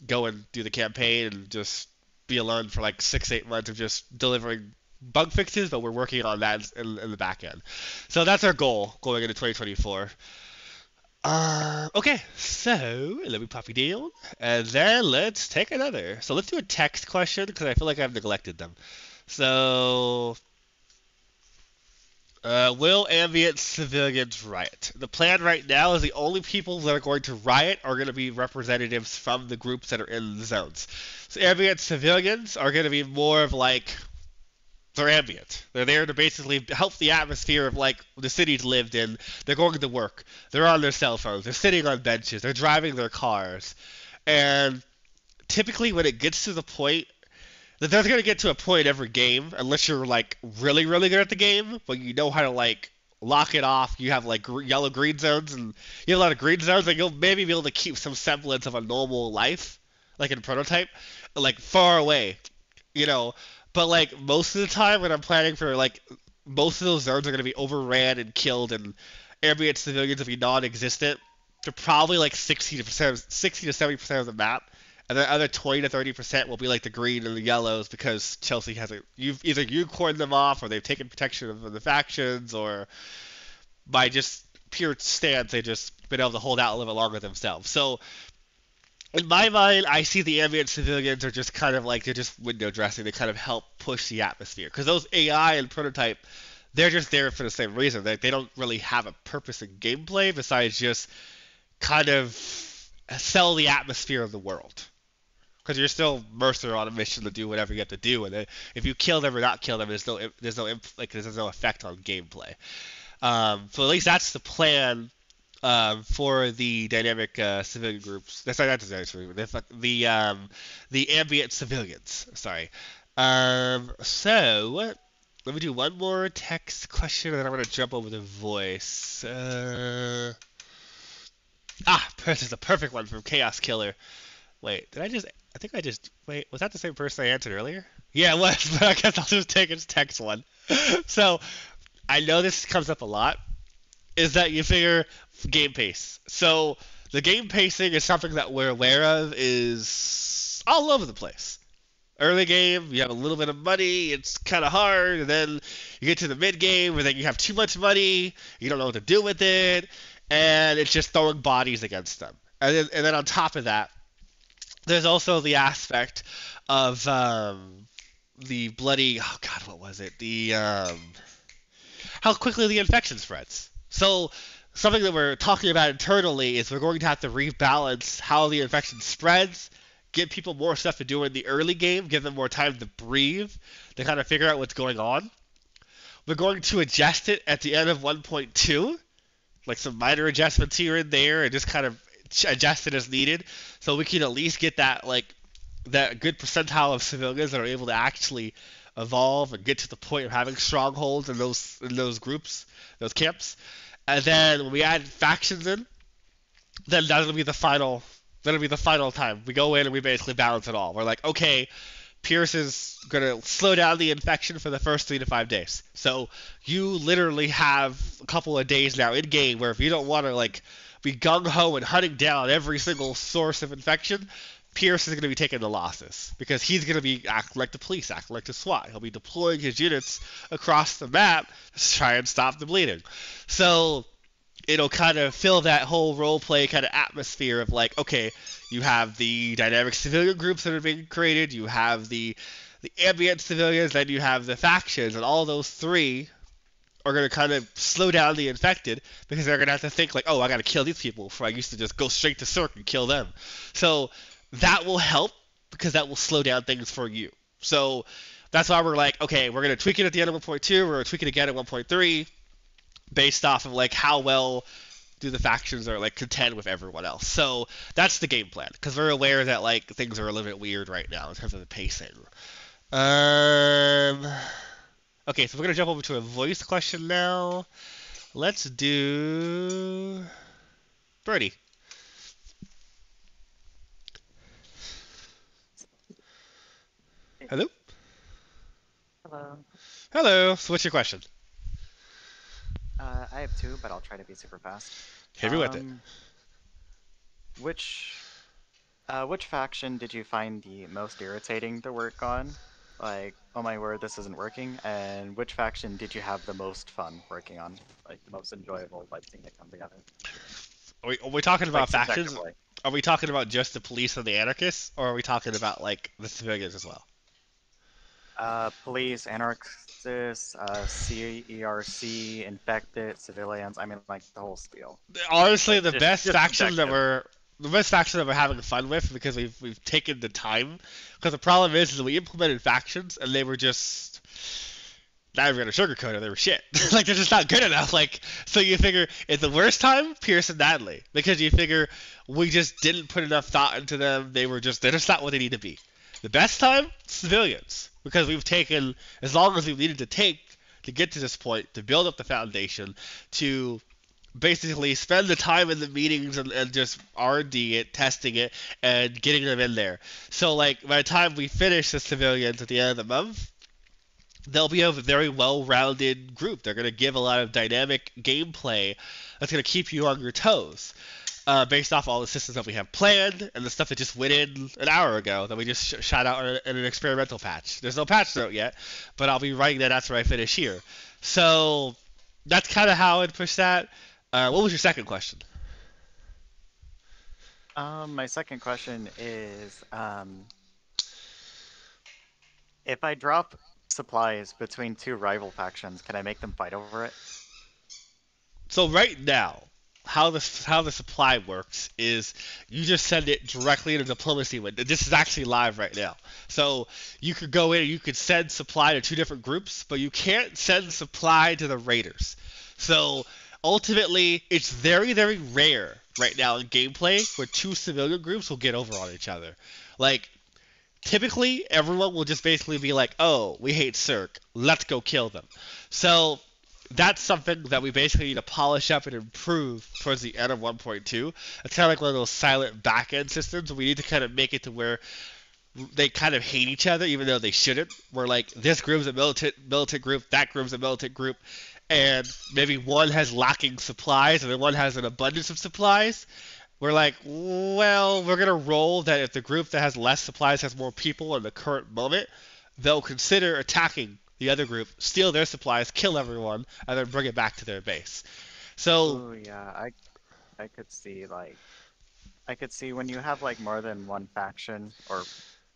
go and do the campaign and just be alone for like 6-8 months of just delivering bug fixes, but we're working on that in the back end. So that's our goal going into 2024. Okay, so let me pop you down, and then let's take another. So let's do a text question, because I feel like I've neglected them. So, will ambient civilians riot? The plan right now is the only people that are going to riot are going to be representatives from the groups that are in the zones. So ambient civilians are going to be more of like, they're ambient. They're there to basically help the atmosphere of like the cities lived in. They're going to work. They're on their cell phones. They're sitting on benches. They're driving their cars. And typically when it gets to the point, that there's going to get to a point every game, unless you're like really, really good at the game, but you know how to like lock it off. You have like yellow green zones, and you have a lot of green zones, and you'll maybe be able to keep some semblance of a normal life, like in Prototype, like far away, you know. But like most of the time when I'm planning for like most of those zones are going to be overran and killed, and ambient civilians will be non-existent. They're probably like 60 to 70% of the map, and the other 20 to 30% will be like the green and the yellows, because Chelsea has either unicorned them off, or they've taken protection of the factions, or by just pure stance they've just been able to hold out a little bit longer themselves. So in my mind, I see the ambient civilians are just kind of like, they're just window dressing. They kind of help push the atmosphere. Because those AI and Prototype, they're just there for the same reason. They don't really have a purpose in gameplay besides just kind of sell the atmosphere of the world. Because you're still Mercer on a mission to do whatever you have to do. And if you kill them or not kill them, there's no effect on gameplay. So at least that's the plan. For the dynamic civilian groups. That's not the dynamic civilian groups. The ambient civilians. Sorry. So let me do one more text question, and then I'm gonna jump over to voice. This is a perfect one from Chaos Killer. Wait, wait, was that the same person I answered earlier? Yeah, it was, but I guess I'll just take his text one. So I know this comes up a lot, is that you figure game pace. So the game pacing is something that we're aware of is all over the place. Early game, you have a little bit of money, it's kind of hard, and then you get to the mid game, where then you have too much money, you don't know what to do with it, and it's just throwing bodies against them. And then on top of that, there's also the aspect of the bloody, oh god, what was it? How quickly the infection spreads. So something that we're talking about internally is we're going to have to rebalance how the infection spreads, give people more stuff to do in the early game, give them more time to breathe, to kind of figure out what's going on. We're going to adjust it at the end of 1.2, like some minor adjustments here and there, and just kind of adjust it as needed, so we can at least get that good percentile of civilians that are able to actually evolve and get to the point of having strongholds in those groups, those camps. And then when we add factions in, then that'll be the final time. We go in and we basically balance it all. We're like, okay, Pierce is going to slow down the infection for the first 3 to 5 days. So you literally have a couple of days now in game where if you don't want to like be gung-ho and hunting down every single source of infection, Pierce is going to be taking the losses because he's going to be acting like the police, acting like the SWAT. He'll be deploying his units across the map to try and stop the bleeding. So it'll kind of fill that whole role play kind of atmosphere of like, okay, you have the dynamic civilian groups that are being created, you have the ambient civilians, then you have the factions, and all those three are going to kind of slow down the infected because they're going to have to think like, oh, I got to kill these people before I used to just go straight to CERC and kill them. So that will help because that will slow down things for you. So that's why we're like, okay, we're going to tweak it at the end of 1.2, we're going to tweak it again at 1.3 based off of like how well do the factions are like contend with everyone else. So that's the game plan because we're aware that like things are a little bit weird right now in terms of the pacing. Okay, so we're going to jump over to a voice question now. Let's do Birdie. Hello? Hello. Hello. So what's your question? I have two, but I'll try to be super fast. Hit me with it. Which faction did you find the most irritating to work on? Like, oh my word, this isn't working. And which faction did you have the most fun working on? Like, the most enjoyable, like, seeing it come together? Are we talking about Like, factions? subjectively. Are we talking about just the police and the anarchists, or are we talking about like the civilians as well? Police, anarchists, CERC, infected, civilians. I mean, like, the whole spiel. Honestly, Like, the just- best just faction that objective. we're having fun with because we've taken the time. Because the problem is we implemented factions and they were just not even gonna sugarcoat it. They were shit. Like they're just not good enough. Like so you figure at the worst time, Pierce and Natalie, because you figure we just didn't put enough thought into them. They're just not what they need to be. The best time, civilians, because we've taken as long as we needed to take to get to this point to build up the foundation to basically spend the time in the meetings and just R&D it, testing it, and getting them in there. So, like, by the time we finish the civilians at the end of the month, they'll be a very well-rounded group. They're going to give a lot of dynamic gameplay that's going to keep you on your toes, based off all the systems that we have planned and the stuff that just went in an hour ago that we just shot out in an experimental patch. There's no patch note yet, but I'll be writing that after I finish here. So that's kind of how I'd push that. What was your second question? My second question is, if I drop supplies between two rival factions, can I make them fight over it? So right now, how the supply works is you just send it directly into diplomacy window. This is actually live right now. So you could go in and you could send supply to two different groups, but you can't send supply to the raiders. So ultimately, it's very, very rare right now in gameplay where two civilian groups will get over on each other. Like, typically, everyone will just basically be like, oh, we hate CERC, let's go kill them. So that's something that we basically need to polish up and improve towards the end of 1.2. It's kind of like one of those silent back-end systems. We need to kind of make it to where they kind of hate each other, even though they shouldn't. Where, like, this group's a militant group, that group's a militant group, and maybe one has lacking supplies and then one has an abundance of supplies. We're like, well, we're going to roll that if the group that has less supplies has more people in the current moment, they'll consider attacking the other group, steal their supplies, kill everyone, and then bring it back to their base. So, Oh yeah, I could see when you have like more than one faction, or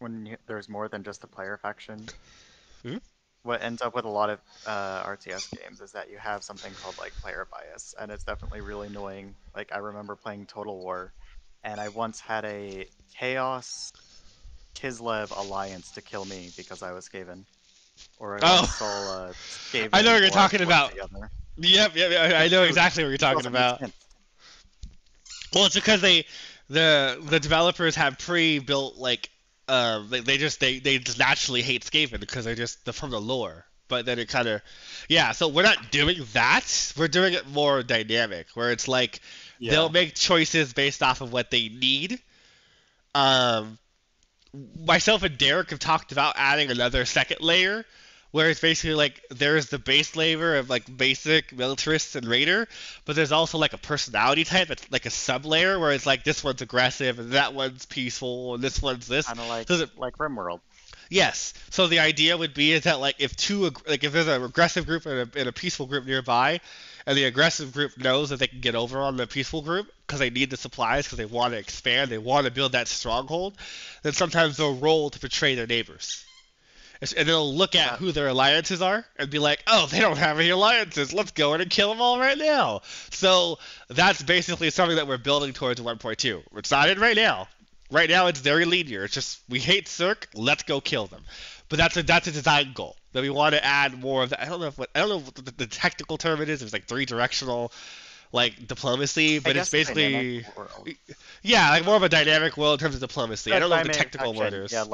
when there's more than just the player faction. Mhm. What ends up with a lot of RTS games is that you have something called like player bias, and it's definitely really annoying. Like I remember playing Total War, and I once had a Chaos Kislev alliance to kill me because I was Skaven. Or I once saw Skaven. I know what you're and talking Orc about. work together. Yep, I know exactly what you're talking Doesn't make about. sense. Well, it's because the developers have pre-built like they just naturally hate Skaven because they're from the lore. But then it kind of so we're not doing that. We're doing it more dynamic, where it's like they'll make choices based off of what they need. Myself and Derek have talked about adding another second layer, where it's basically like there's the base flavor of like basic militarist and raider, but there's also like a personality type that's like a sub layer where it's like this one's aggressive and that one's peaceful and this one's this. Kind of like So like RimWorld. yes. So the idea would be is that like if if there's an aggressive group and a peaceful group nearby, and the aggressive group knows that they can get over on the peaceful group because they need the supplies because they want to expand, they want to build that stronghold, then sometimes they'll roll to betray their neighbors. And they'll look at who their alliances are and be like, oh, they don't have any alliances. Let's go in and kill them all right now. So that's basically something that we're building towards 1.2. It's not in right now. Right now it's very linear. It's just we hate CERC. Let's go kill them. But that's a design goal that we want to add more of that. I don't know what the technical term it is. It's like 3-directional like diplomacy, but it's basically like more of a dynamic world in terms of diplomacy. I don't know what the technical word is. Yeah,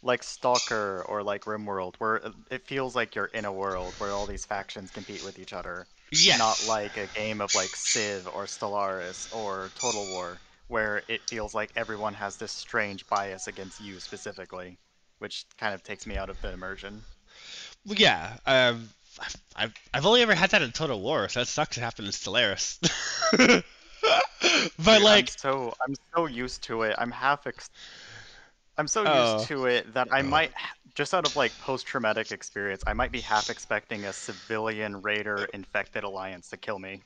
like Stalker or like RimWorld, where it feels like you're in a world where all these factions compete with each other. Yes. Not like a game of like Civ or Stellaris or Total War, where it feels like everyone has this strange bias against you specifically, which kind of takes me out of the immersion. Well, yeah. I've only ever had that in Total War, so that sucks. It happened in Stellaris. But Dude, like, I'm so used to it. I'm so used to it that I might, just out of like post-traumatic experience, I might be half expecting a civilian raider infected alliance to kill me.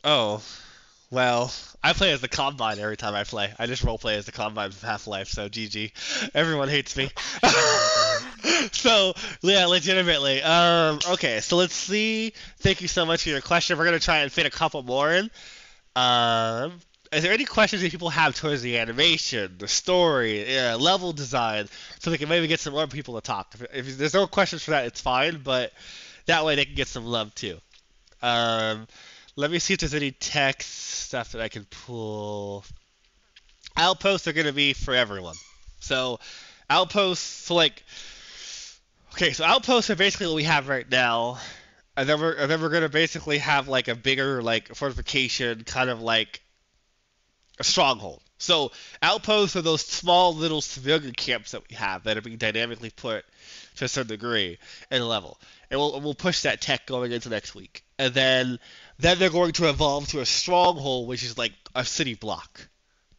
oh, well, I play as the Combine every time I play. I just roleplay as the Combine of Half-Life, so GG. Everyone hates me. So, yeah, legitimately. Okay, so let's see. Thank you so much for your question. We're going to try and fit a couple more in. Is there any questions that people have towards the animation, the story, level design, so they can maybe get some more people to talk? If there's no questions for that, it's fine, but that way they can get some love too. Let me see if there's any text stuff that I can pull. Outposts are going to be for everyone. So outposts, so outposts are basically what we have right now. And then we're going to basically have like a bigger like fortification, kind of like a stronghold. So outposts are those small little civilian camps that we have that are being dynamically put to a certain degree in a level. And we'll push that tech going into next week. And then they're going to evolve to a stronghold, which is like a city block,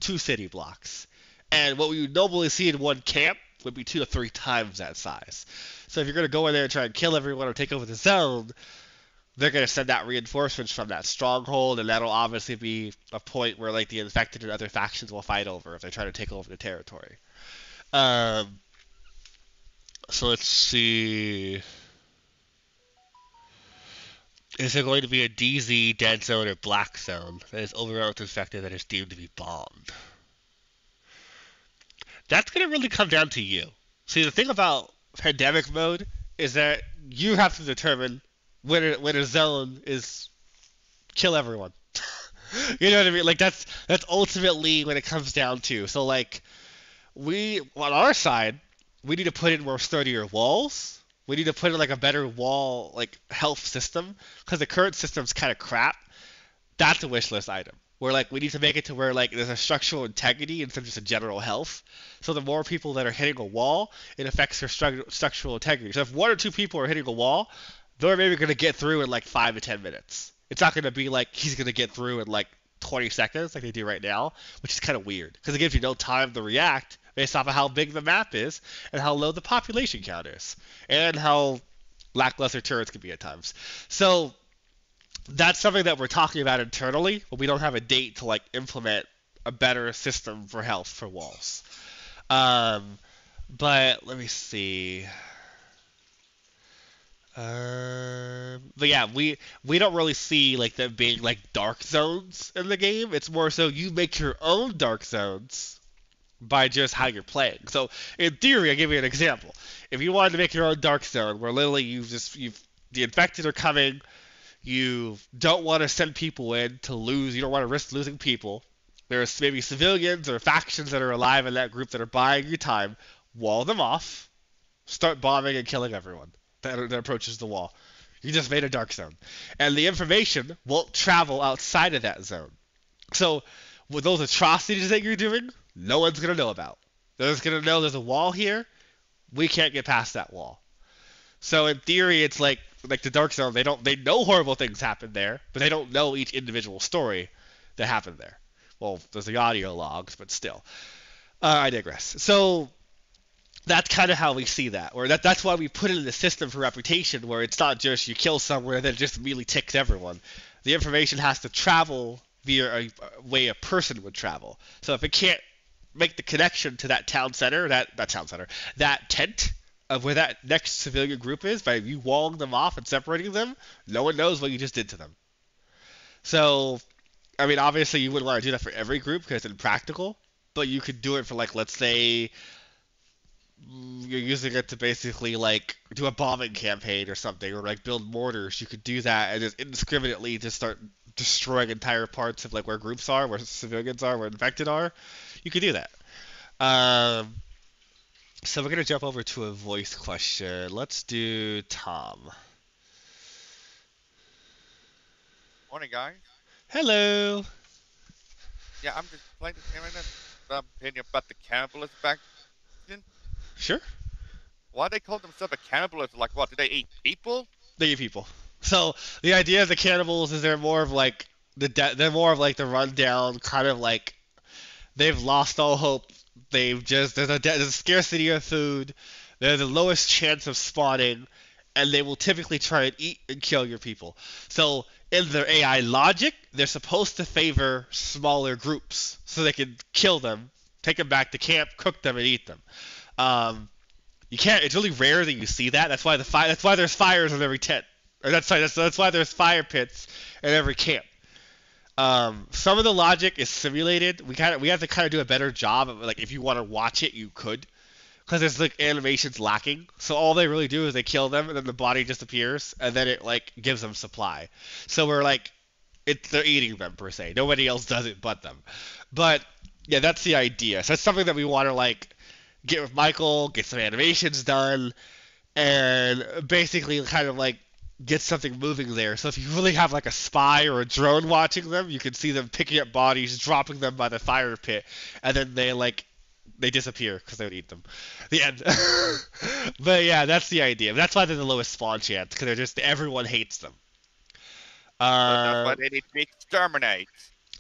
2 city blocks. And what we would normally see in one camp would be 2 to 3 times that size. So if you're going to go in there and try and kill everyone or take over the zone, they're going to send out reinforcements from that stronghold, and that'll obviously be a point where like the infected and other factions will fight over if they try to take over the territory. So let's see. Is there going to be a DZ, dead zone, or black zone that is overrun with infected that is deemed to be bombed? That's going to really come down to you. See, the thing about pandemic mode is that you have to determine when a zone is kill everyone. You know what I mean? Like that's ultimately what it comes down to. So like we on our side, we need to put in more sturdier walls. We need to put in like a better wall like health system because the current system's kind of crap. That's a wish list item. Where like we need to make it to where like there's a structural integrity instead of just a general health. So the more people that are hitting a wall, it affects their structural integrity. So if 1 or 2 people are hitting a wall, they're maybe going to get through in like 5 to 10 minutes. It's not going to be like he's going to get through in like 20 seconds like they do right now, which is kind of weird because it gives you no time to react based off of how big the map is and how low the population count is and how lackluster turrets can be at times. So that's something that we're talking about internally, but we don't have a date to like implement a better system for health for walls. But let me see. But yeah, we don't really see like them being like dark zones in the game. It's more so you make your own dark zones by just how you're playing. So in theory, I'll give you an example. If you wanted to make your own dark zone where literally the infected are coming, you don't want to send people in to lose, you don't want to risk losing people. There's maybe civilians or factions that are alive in that group that are buying you time, wall them off, start bombing and killing everyone that approaches the wall. You just made a dark zone. And the information won't travel outside of that zone. So with those atrocities that you're doing, no one's going to know about. They're just going to know there's a wall here. We can't get past that wall. So in theory, it's like the Dark Zone. They know horrible things happen there, but they don't know each individual story that happened there. Well, there's the audio logs, but still. I digress. So that's kind of how we see that, or that's why we put it in the system for reputation, where it's not just you kill somewhere and then it just really ticks everyone. The information has to travel via a way a person would travel. So if it can't make the connection to that town center, that tent of where that next civilian group is, by you walling them off and separating them, no one knows what you just did to them. So, I mean, obviously you wouldn't want to do that for every group because it's impractical, but you could do it for, like, let's say you're using it to basically, like, do a bombing campaign or something, or, like, build mortars. You could do that and just indiscriminately just start destroying entire parts of, like, where groups are, where civilians are, where infected are. You could do that. So we're going to jump over to a voice question. Let's do Tom. Morning, guys. Hello. Yeah, I'm just playing this game right now. I'm opinion about the cannibalism back. Sure. Why they call themselves a cannibalist? Like, what? Do they eat people? They eat people. So the idea of the cannibals is they're more of like the rundown kind of like they've lost all hope. There's a scarcity of food. They're the lowest chance of spawning, and they will typically try and eat and kill your people. So in their AI logic, they're supposed to favor smaller groups so they can kill them, take them back to camp, cook them, and eat them. You can't. It's really rare that you see that. That's why That's why there's fires in every tent. Or that's why there's fire pits in every camp. Some of the logic is simulated. We have to kind of do a better job of, like, if you want to watch it, you could, because there's like animations lacking. So all they really do is they kill them, and then the body disappears, and then it like gives them supply. So we're like, they're eating them per se. Nobody else does it but them. But yeah, that's the idea. So that's something that we want to like get with Michael, get some animations done, and basically kind of like get something moving there. So if you really have like a spy or a drone watching them, you can see them picking up bodies, dropping them by the fire pit, and then they disappear because they would eat them. The end. But yeah, that's the idea. That's why they're the lowest spawn chance, because everyone hates them. That's why they need to be exterminated.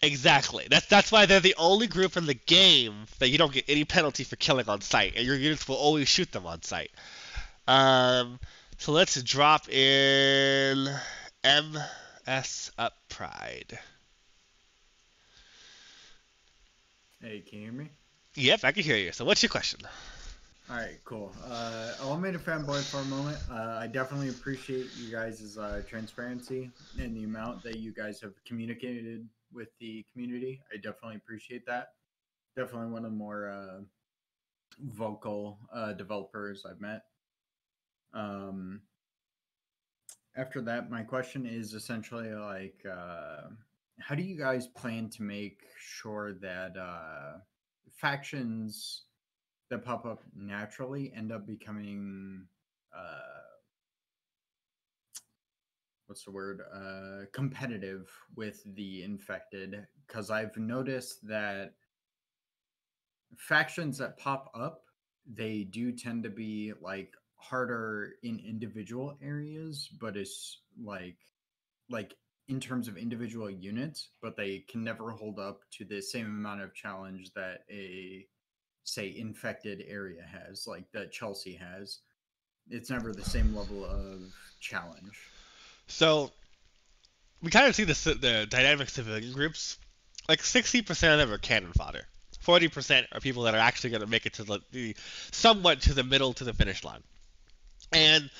Exactly. That's why they're the only group in the game that you don't get any penalty for killing on sight, and your units will always shoot them on sight. So let's drop in MS Up Pride. Hey, can you hear me? Yep, I can hear you. So what's your question? All right, cool. I'll make a fanboy for a moment. I definitely appreciate you guys' transparency and the amount that you guys have communicated with the community. I definitely appreciate that. Definitely one of the more vocal developers I've met. After that, my question is essentially like, how do you guys plan to make sure that factions that pop up naturally end up becoming competitive with the infected? Because I've noticed that factions that pop up, they do tend to be like harder in individual areas, but it's like in terms of individual units, but they can never hold up to the same amount of challenge that a, say, infected area has, like that Chelsea has. It's never the same level of challenge. So we kind of see the dynamic civilian groups. Like 60% of them are cannon fodder. 40% are people that are actually going to make it to somewhat to the middle to the finish line. And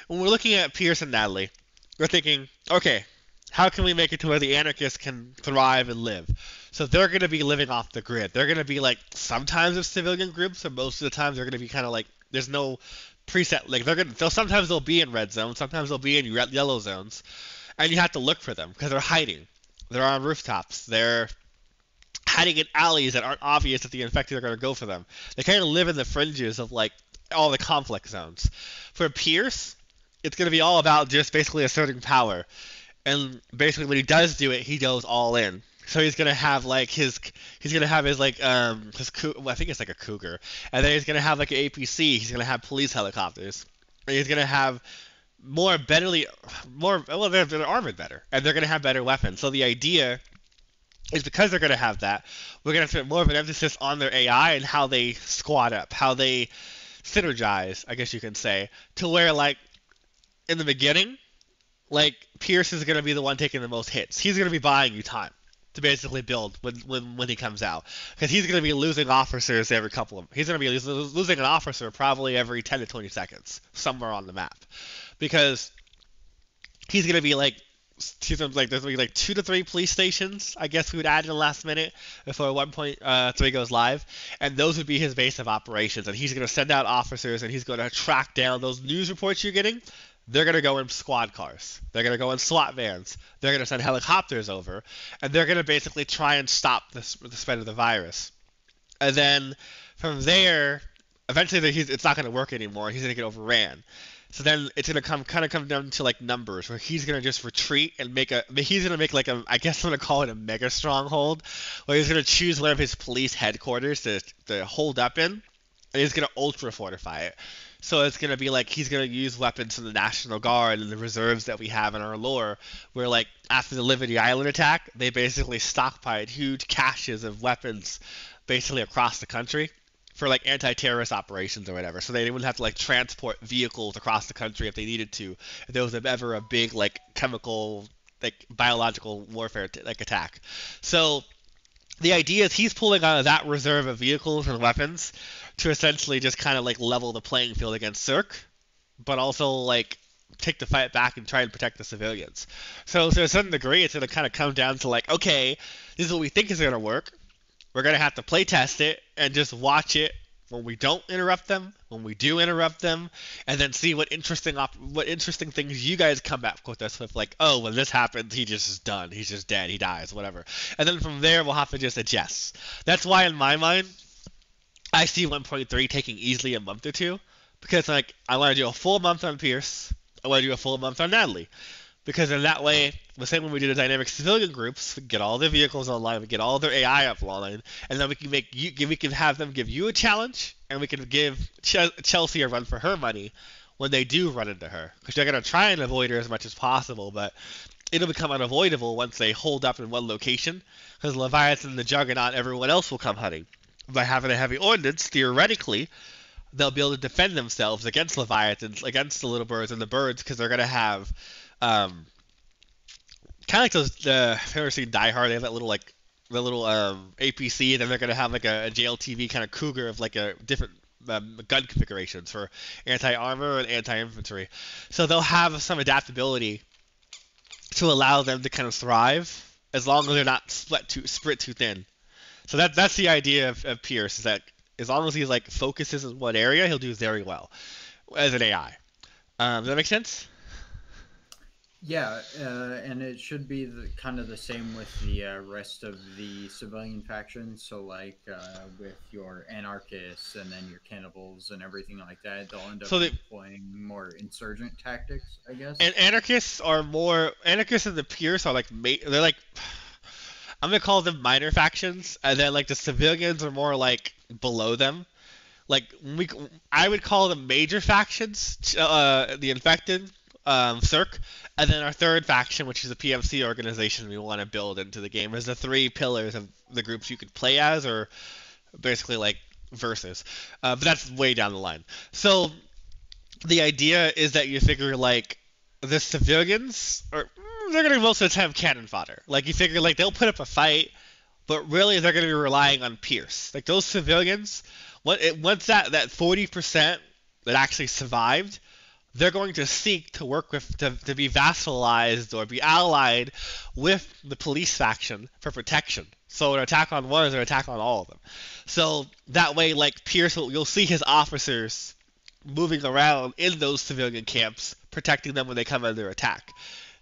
when we're looking at Pierce and Natalie, we're thinking, okay, how can we make it to where the anarchists can thrive and live? So they're going to be living off the grid. They're going to be like sometimes of civilian groups, and most of the time they're going to be kind of like there's no preset. Like sometimes they'll be in red zones, sometimes they'll be in yellow zones, and you have to look for them because they're hiding. They're on rooftops. They're hiding in alleys that aren't obvious that the infected are going to go for them. They kind of live in the fringes of like all the conflict zones. For Pierce, it's going to be all about just basically asserting power. And basically when he does do it, he goes all in. So he's going to have like I think it's like a Cougar. And then he's going to have like an APC. He's going to have police helicopters. And he's gonna have more well, they're armored better, and they're gonna have better weapons. So the idea is because they're gonna have that, we're gonna put more of an emphasis on their AI and how they squad up, how they synergize, I guess you can say, to where like in the beginning, like Pierce is gonna be the one taking the most hits. He's gonna be buying you time to basically build when he comes out, because he's gonna be losing officers every couple of. He's gonna be losing an officer probably every 10 to 20 seconds somewhere on the map, because he's gonna be like. There's gonna be like 2 to 3 police stations, I guess we would add in the last minute before 1.3 goes live, and those would be his base of operations. And he's gonna send out officers, and he's gonna track down those news reports you're getting. They're gonna go in squad cars. They're gonna go in SWAT vans. They're gonna send helicopters over, and they're gonna basically try and stop the spread of the virus. And then from there, eventually it's not gonna work anymore. He's gonna get overran. So then it's gonna come down to like numbers, where he's gonna just retreat and he's gonna make like I guess I'm gonna call it a mega stronghold, where he's gonna choose one of his police headquarters to hold up in, and he's gonna ultra fortify it. So it's gonna be like he's gonna use weapons from the National Guard and the reserves that we have in our lore, where like after the Liberty Island attack, they basically stockpiled huge caches of weapons basically across the country for like anti-terrorist operations or whatever, so they wouldn't have to like transport vehicles across the country if they needed to, if there was ever a big like chemical, like biological warfare like attack. So the idea is he's pulling out of that reserve of vehicles and weapons to essentially just kind of like level the playing field against CERC, but also like take the fight back and try and protect the civilians. So to a certain degree, it's going to kind of come down to like, okay, this is what we think is going to work. We're going to have to play test it and just watch it when we don't interrupt them, when we do interrupt them, and then see what interesting things you guys come back with us with, like, oh, when this happens, he just is done. He's just dead. He dies, whatever. And then from there, we'll have to just adjust. That's why, in my mind, I see 1.3 taking easily a month or two, because, like, I want to do a full month on Pierce. I want to do a full month on Natalie. Because in that way, the same when we do the dynamic civilian groups, we get all their vehicles online, we get all their AI up online, and then we can have them give you a challenge, and we can give Chelsea a run for her money when they do run into her. Because they're going to try and avoid her as much as possible, but it'll become unavoidable once they hold up in one location, because Leviathan and the Juggernaut, everyone else will come hunting. By having a heavy ordnance, theoretically, they'll be able to defend themselves against Leviathans, against the little birds and the birds, because they're going to have kind of like those if you've ever seen Die Hard, they have that little APC, and then they're gonna have like a JLTV kind of Cougar of like a different gun configurations for anti-armor and anti-infantry. So they'll have some adaptability to allow them to kind of thrive as long as they're not split too thin. So that's the idea of Pierce, is that as long as he like focuses in one area, he'll do very well as an AI. Does that make sense? Yeah, and it should be kind of the same with the rest of the civilian factions. So, like with your anarchists and then your cannibals and everything like that, they'll end up employing more insurgent tactics, I guess. And anarchists and the Pierce are like they're like, I'm gonna call them minor factions, and then like the civilians are more like below them. Like I would call them major factions, the infected. CERC, and then our third faction, which is a PMC organization we want to build into the game, is the 3 pillars of the groups you could play as, or basically like versus. But that's way down the line. So the idea is that you figure like the civilians they're gonna most of the time cannon fodder. Like you figure like they'll put up a fight, but really they're gonna be relying on Pierce. Like those civilians, once that 40% that actually survived, they're going to seek to work with, to be vassalized or be allied with the police faction for protection. So an attack on one is an attack on all of them. So that way, like Pierce, you'll see his officers moving around in those civilian camps, protecting them when they come under attack.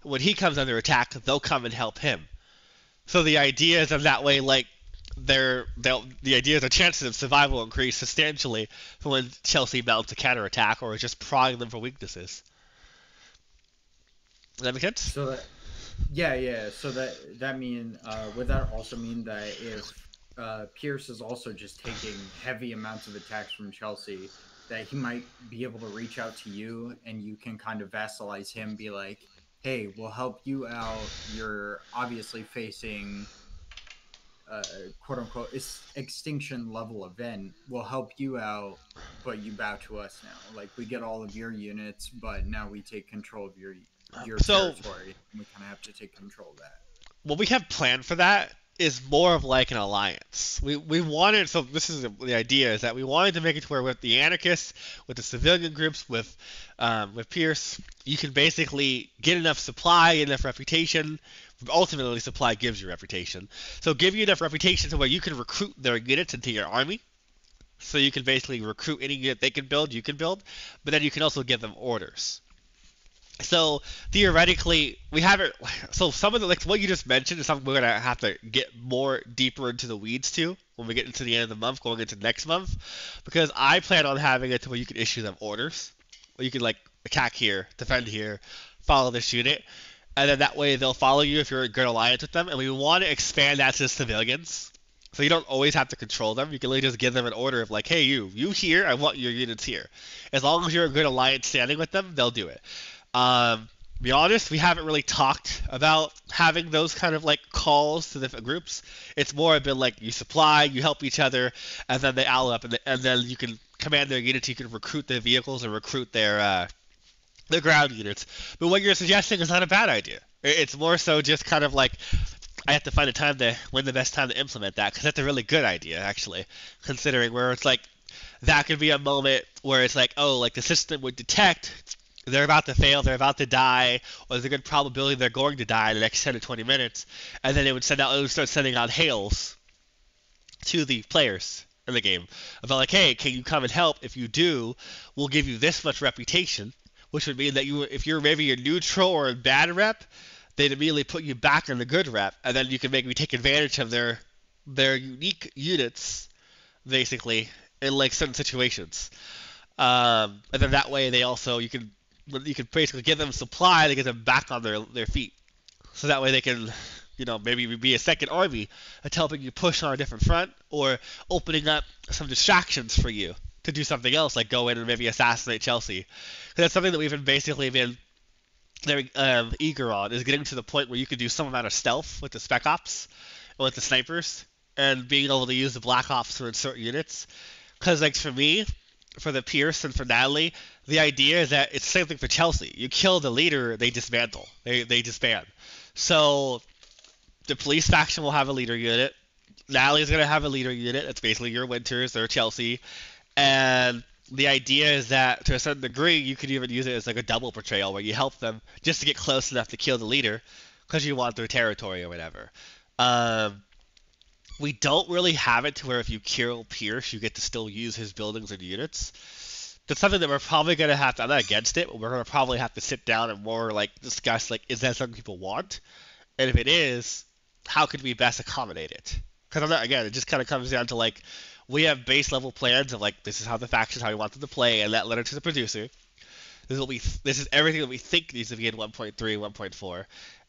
When he comes under attack, they'll come and help him. So the idea is that way, like, the idea is the chances of survival increase substantially for when Chelsea mounts a counterattack or is just prodding them for weaknesses. Does that make sense? So that, yeah. So that mean would that also mean that if Pierce is also just taking heavy amounts of attacks from Chelsea, that he might be able to reach out to you, and you can kind of vassalize him, be like, hey, we'll help you out. You're obviously facing quote unquote extinction level event. We'll help you out, but you bow to us now. Like, we get all of your units, but now we take control of your territory. And we kind of have to take control of that. What we have planned for that is more of like an alliance. We wanted, so this is the idea, is that we wanted to make it to where with the anarchists, with the civilian groups, with Pierce, you can basically get enough supply, enough reputation. Ultimately, supply gives you reputation. So give you enough reputation to where you can recruit their units into your army. So you can basically recruit any unit they can build, you can build, but then you can also give them orders. So theoretically, we haven't. So some of the, like what you just mentioned, is something we're gonna have to get more deeper into the weeds to when we get into the end of the month, going into next month, because I plan on having it to where you can issue them orders, where you can like attack here, defend here, follow this unit, and then that way they'll follow you if you're in good alliance with them. And we want to expand that to civilians, so you don't always have to control them. You can literally just give them an order of like, hey, you here, I want your units here. As long as you're in good alliance standing with them, they'll do it. To be honest, we haven't really talked about having those kind of like calls to different groups. It's more been like you supply, you help each other, and then they ally up, and then you can command their units. You can recruit their vehicles and recruit their ground units. But what you're suggesting is not a bad idea. It's more so just kind of like I have to find a time to when the best time to implement that, because that's a really good idea actually, considering where it's like that could be a moment where it's like, oh, like the system would detect they're about to fail, they're about to die, or there's a good probability they're going to die in the next 10 to 20 minutes, and then it would start sending out hails to the players in the game about like, hey, can you come and help? If you do, we'll give you this much reputation, which would mean that if you're maybe a neutral or a bad rep, they'd immediately put you back in the good rep, and then you can maybe take advantage of their unique units, basically, in like certain situations. And then that way they also you can basically give them supply to get them back on their feet. So that way they can, maybe be a second army that's helping you push on a different front, or opening up some distractions for you to do something else, like go in and maybe assassinate Chelsea. Because that's something that we've been very eager on, is getting to the point where you can do some amount of stealth with the Spec Ops and with the snipers, and being able to use the Black Ops to insert units. Because like for me, for the Pierce and for Natalie, the idea is that it's the same thing for Chelsea. You kill the leader, they dismantle. They disband. So the police faction will have a leader unit. Natalie's going to have a leader unit. That's basically your Winters or Chelsea. And the idea is that to a certain degree, you could even use it as like a double portrayal where you help them just to get close enough to kill the leader because you want their territory or whatever. We don't really have it to where if you kill Pierce, you get to still use his buildings and units. That's something that we're probably going to have to, I'm not against it, but we're going to probably have to sit down and more like discuss, like, is that something people want? And if it is, how could we best accommodate it? Because again, it just kind of comes down to like, we have base level plans of like, this is how the faction, how we want them to play, and that letter to the producer. This is everything that we think needs to be in 1.3, 1.4.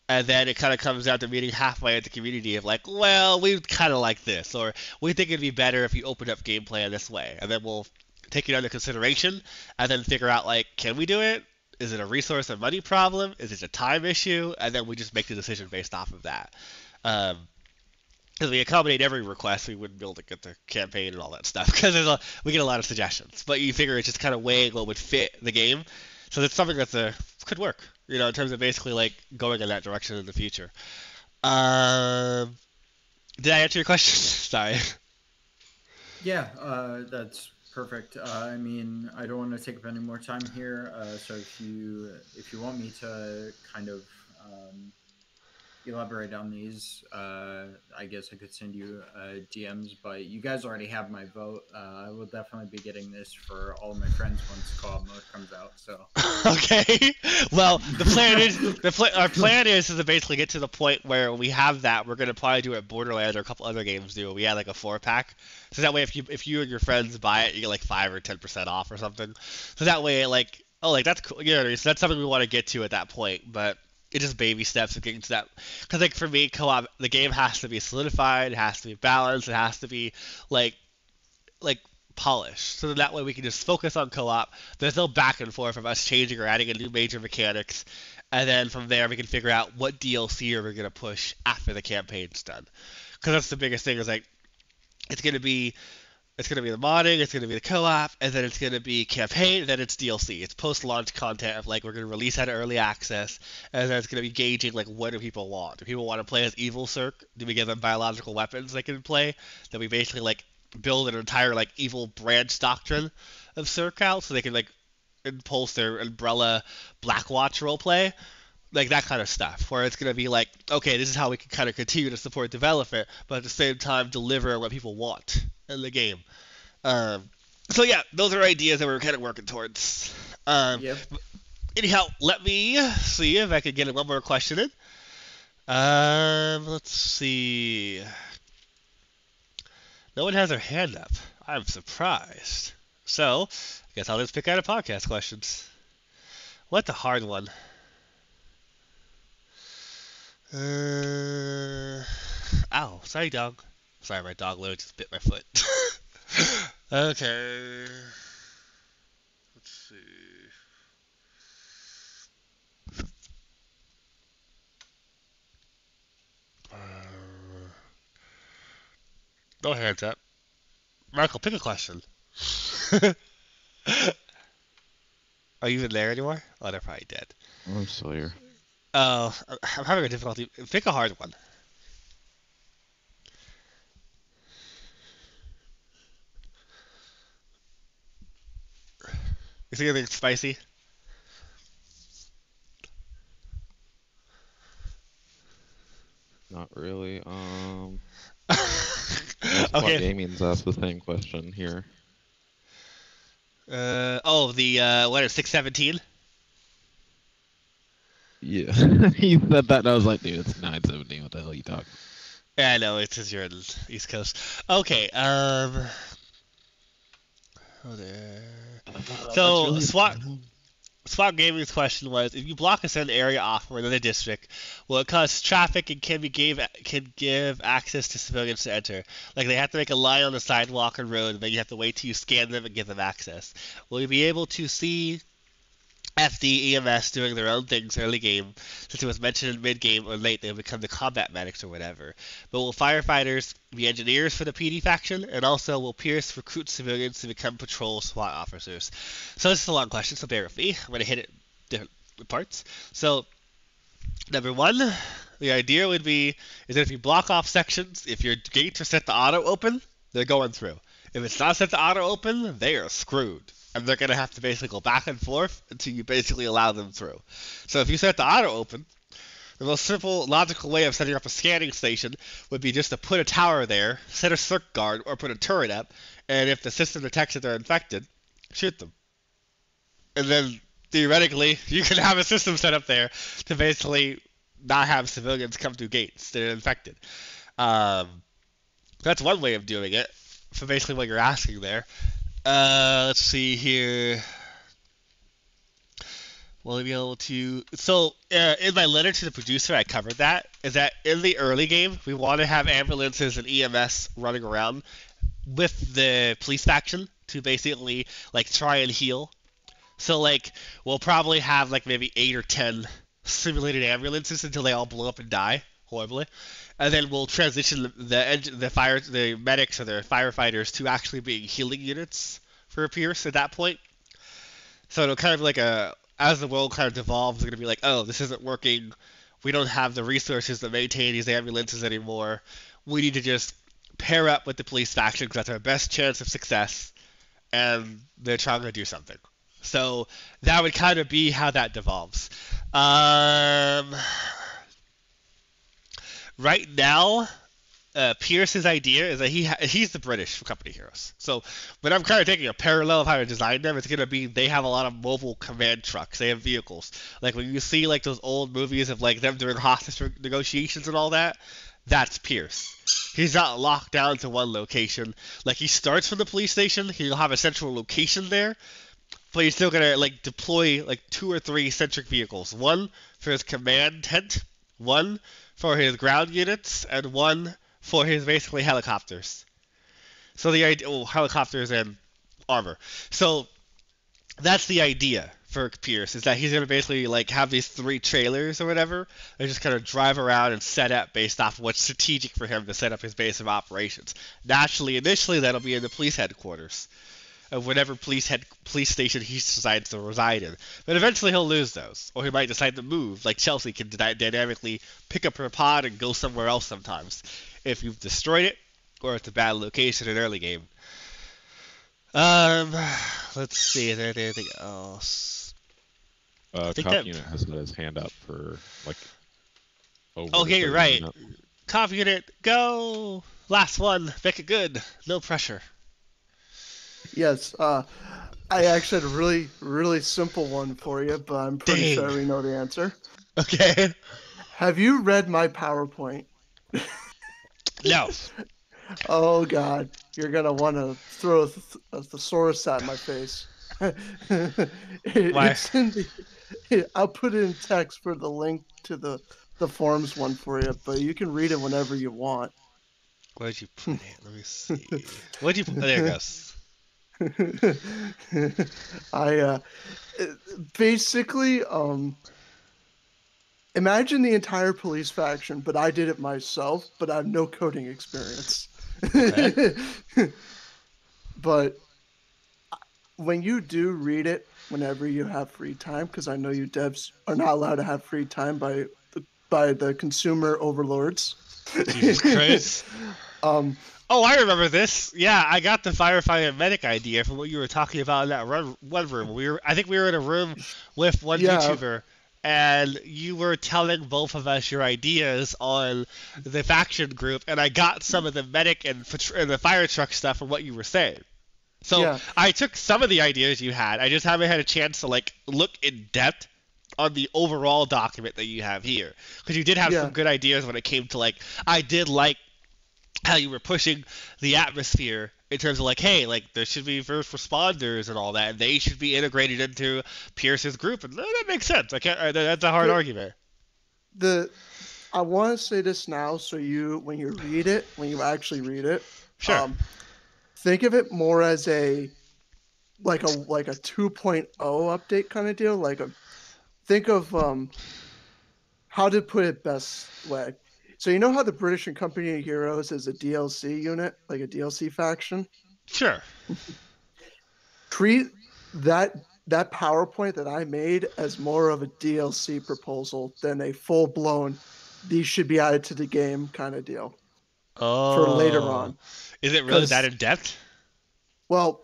And then it kind of comes down to meeting halfway at the community of like, well, we kind of like this, or we think it'd be better if you opened up gameplay in this way. And then we'll take it under consideration and then figure out like, can we do it? Is it a resource and money problem? Is it a time issue? And then we just make the decision based off of that. Because we accommodate every request, we wouldn't be able to get the campaign and all that stuff because we get a lot of suggestions. But you figure it's just kind of weighing what would fit the game. So that's something that could work, in terms of basically like going in that direction in the future. Did I answer your question? Sorry. Yeah, that's perfect. I mean, I don't want to take up any more time here. So if you want me to kind of elaborate on these, I guess I could send you DMs, but you guys already have my vote. I will definitely be getting this for all of my friends once co-op mode comes out. So okay, well, the plan is our plan is to basically get to the point where we have that. We're gonna probably do it at Borderlands or a couple other games do. We had like a 4-pack, so that way if you and your friends buy it, you get like 5 or 10% off or something. So that way, like, oh, like that's cool. So that's something we want to get to at that point, but. It's just baby steps of getting to that. Because, like, for me, co-op, the game has to be solidified, it has to be balanced, it has to be, like polished, so that way we can just focus on co-op. There's no back and forth of us changing or adding a new major mechanics, and then from there we can figure out what DLC are we going to push after the campaign's done. Because that's the biggest thing, is like, it's going to be the modding, it's going to be the co-op, and then it's going to be campaign, and then it's DLC. It's post-launch content of, like, we're going to release out of early access, and then it's going to be gauging, like, what do people want? Do people want to play as evil CERC? Do we give them biological weapons they can play? Then we basically, like, build an entire, like, evil branch doctrine of CERC out, so they can, like, impulse their Umbrella Blackwatch roleplay. Like, that kind of stuff, where it's going to be like, okay, this is how we can kind of continue to support development, but at the same time deliver what people want in the game. So yeah, those are ideas that we're kind of working towards. Yep. Anyhow, let me see if I can get one more question in. Let's see. No one has their hand up. I'm surprised. So, I guess I'll just pick out a podcast questions. What's a hard one? Ow, sorry dog. Sorry, my dog literally just bit my foot. Okay. Let's see. No hands up. Michael, pick a question. Are you even there anymore? Oh, they're probably dead. I'm still here. Oh, I'm having a difficulty. Pick a hard one. Is there anything spicy? Not really. Okay. Gaming's asked the same question here. What is 617? Yeah, he said that, and I was like, dude, it's 9:17. What the hell are you talking? Yeah, I know, it's because you're in the East Coast. Okay, oh there. So, Really Swap Gaming's question was, if you block a certain area off from another district, will it cause traffic and can give access to civilians to enter? Like, they have to make a line on the sidewalk or road, and then you have to wait till you scan them and give them access. Will you be able to see FD, EMS doing their own things early game, since it was mentioned in mid-game or late they'll become the combat medics or whatever? But will firefighters be engineers for the PD faction, and also will Pierce recruit civilians to become patrol SWAT officers? So this is a long question, so bear with me. I'm going to hit it different parts. So, number one, the idea would be is that if you block off sections, if your gates are set to auto open, they're going through. If it's not set to auto open, they are screwed. And they're going to have to basically go back and forth until you basically allow them through. So if you set the auto open, the most simple, logical way of setting up a scanning station would be just to put a tower there, set a CERC guard, or put a turret up, and if the system detects that they're infected, shoot them. And then, theoretically, you can have a system set up there to basically not have civilians come through gates that are infected. That's one way of doing it, for basically what you're asking there. Let's see here. Will we be able to... So, in my letter to the producer, I covered that. Is that in the early game, we want to have ambulances and EMS running around with the police faction to basically, like, try and heal. So, like, we'll probably have, like, maybe 8 or 10 simulated ambulances until they all blow up and die horribly. And then we'll transition the medics or the firefighters to actually being healing units for Pierce at that point. So it'll kind of like as the world kind of devolves, it's going to be like, oh, this isn't working. We don't have the resources to maintain these ambulances anymore. We need to just pair up with the police faction because that's our best chance of success. And they're trying to do something. So that would kind of be how that devolves. Right now, Pierce's idea is that he's the British for Company Heroes. So, when I'm kind of taking a parallel of how to design them, it's going to be they have a lot of mobile command trucks. They have vehicles. Like, when you see, like, those old movies of, like, them doing hostage negotiations and all that, that's Pierce. He's not locked down to one location. Like, he starts from the police station. He'll have a central location there. But he's still going to, like, deploy, like, 2 or 3 centric vehicles. One for his command tent. One for his ground units, and one for his basically helicopters. So the idea, helicopters and armor. So that's the idea for Pierce, is that he's gonna basically like have these 3 trailers or whatever, and just kind of drive around and set up based off of what's strategic for him to set up his base of operations. Naturally, initially that'll be in the police headquarters of whatever police station he decides to reside in. But eventually he'll lose those, or he might decide to move, like Chelsea can dynamically pick up her pod and go somewhere else sometimes, if you've destroyed it, or it's a bad location in early game. Let's see, is there anything else? Cop unit has got his hand up for, like, over Okay, you're right. minute. Cop unit, go! Last one, make it good, no pressure. Yes, I actually had a really, really simple one for you, but I'm pretty sure we know the answer. Okay. Have you read my PowerPoint? No. Oh God, you're gonna want to throw a thesaurus at my face. Why? It's in I'll put it in text for the link to the forms one for you, but you can read it whenever you want. Where'd you put it? Let me see. Where'd you put it? There it goes. Basically, imagine the entire police faction, but I did it myself, but I have no coding experience. Okay. But when you do read it, whenever you have free time, because I know you devs are not allowed to have free time by the consumer overlords. Jesus Christ. Oh, I remember this. Yeah, I got the firefighter medic idea from what you were talking about in that one room. I think we were in a room with one YouTuber, and you were telling both of us your ideas on the faction group, and I got some of the medic and the fire truck stuff from what you were saying. So I took some of the ideas you had. I just haven't had a chance to like look in depth on the overall document that you have here, because you did have some good ideas when it came to like, I did like how you were pushing the atmosphere in terms of like, hey, like there should be first responders and all that, and they should be integrated into Pierce's group, and that makes sense. That's a hard argument. I want to say this now, so when you actually read it, sure. Think of it more as a 2.0 update kind of deal. Think of how to put it best way. So you know how the British and Company of Heroes is a DLC unit, like a DLC faction? Sure. Treat that PowerPoint that I made as more of a DLC proposal than a full-blown, these should be added to the game kind of deal. For later on. Is it really that in-depth? Well,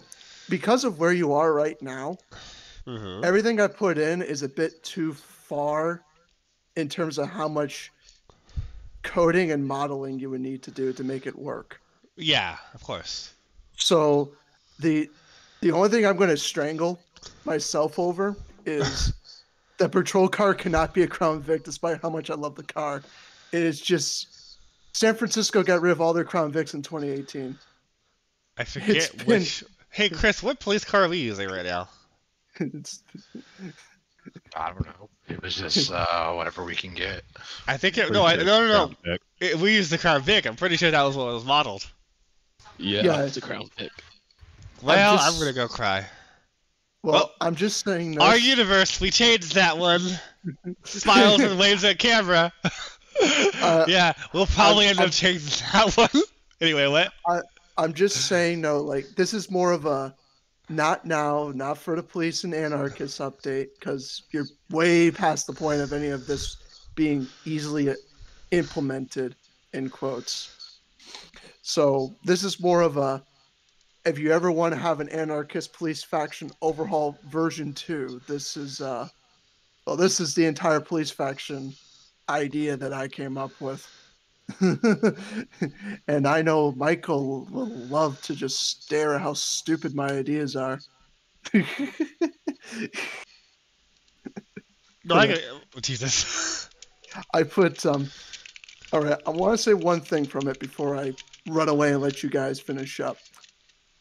because of where you are right now, everything I put in is a bit too far in terms of how much coding and modeling you would need to do to make it work. Yeah, of course. So the only thing I'm going to strangle myself over is the patrol car cannot be a Crown Vic, despite how much I love the car. It is just San Francisco got rid of all their Crown Vics in 2018. I forget which. Hey Chris, what police car are we using right now? I don't know. It was just whatever we can get. I think no. We used the Crown Vic. I'm pretty sure that was what was modeled. Yeah, it's a Crown Vic. Well, I'm gonna go cry. Well, I'm just saying this. Our universe, we changed that one. Smiles and waves at camera. Yeah, we'll probably end up changing that one. Anyway, what? I'm just saying, this is more of a not now, not for the police and anarchists update, because you're way past the point of any of this being easily implemented, in quotes. So this is more of a, if you ever want to have an anarchist police faction overhaul version 2, this is the entire police faction idea that I came up with. And I know Michael will love to just stare at how stupid my ideas are. Jesus. I put all right, I want to say one thing from it before I run away and let you guys finish up.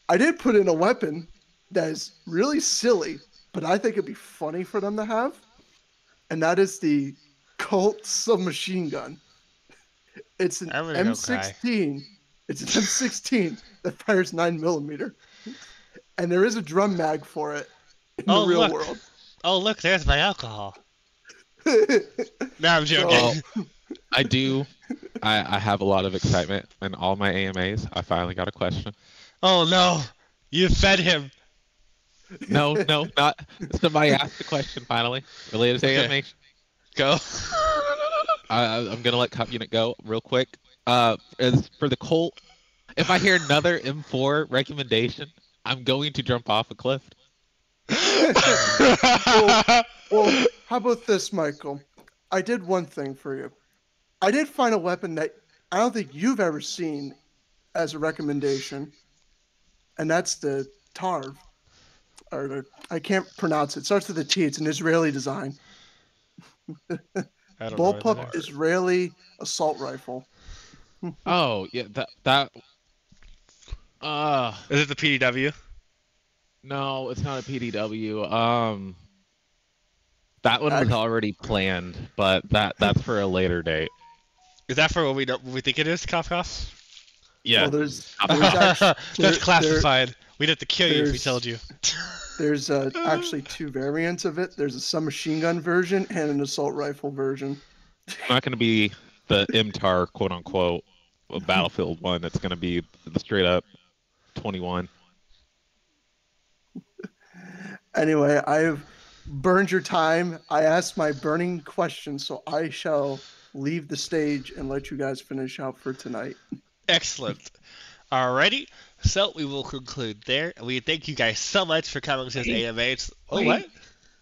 I did put in a weapon that is really silly, but I think it'd be funny for them to have, and that is the Colt submachine gun. It's an M16 It's an M16 that fires 9mm, and there is a drum mag for it in the real look. world. Oh, look, there's my alcohol. No, I'm joking. I do. I have a lot of excitement in all my AMAs. I finally got a question. Oh, no. You fed him. No, not. Somebody asked the question finally related to animation. Go. I'm gonna let Cop Unit go real quick. As for the Colt, if I hear another M4 recommendation, I'm going to jump off a cliff. Well, how about this, Michael? I did one thing for you. I did find a weapon that I don't think you've ever seen as a recommendation, and that's the Tarv. I can't pronounce it. It starts with a T. It's an Israeli design. Bullpup Israeli assault rifle. Oh yeah, that. Is it the PDW? No, it's not a PDW. That one was already planned, but that's for a later date. Is that for what we think it is, Kafkas? Yeah. Well, that's classified. We'd have to kill you if we told you. There's actually two variants of it. There's a submachine gun version and an assault rifle version. It's not going to be the MTAR quote unquote Battlefield one. It's going to be the straight up 21. Anyway, I've burned your time. I asked my burning question, so I shall leave the stage and let you guys finish out for tonight. Excellent. Alrighty. So we will conclude there. We thank you guys so much for coming to this AMA.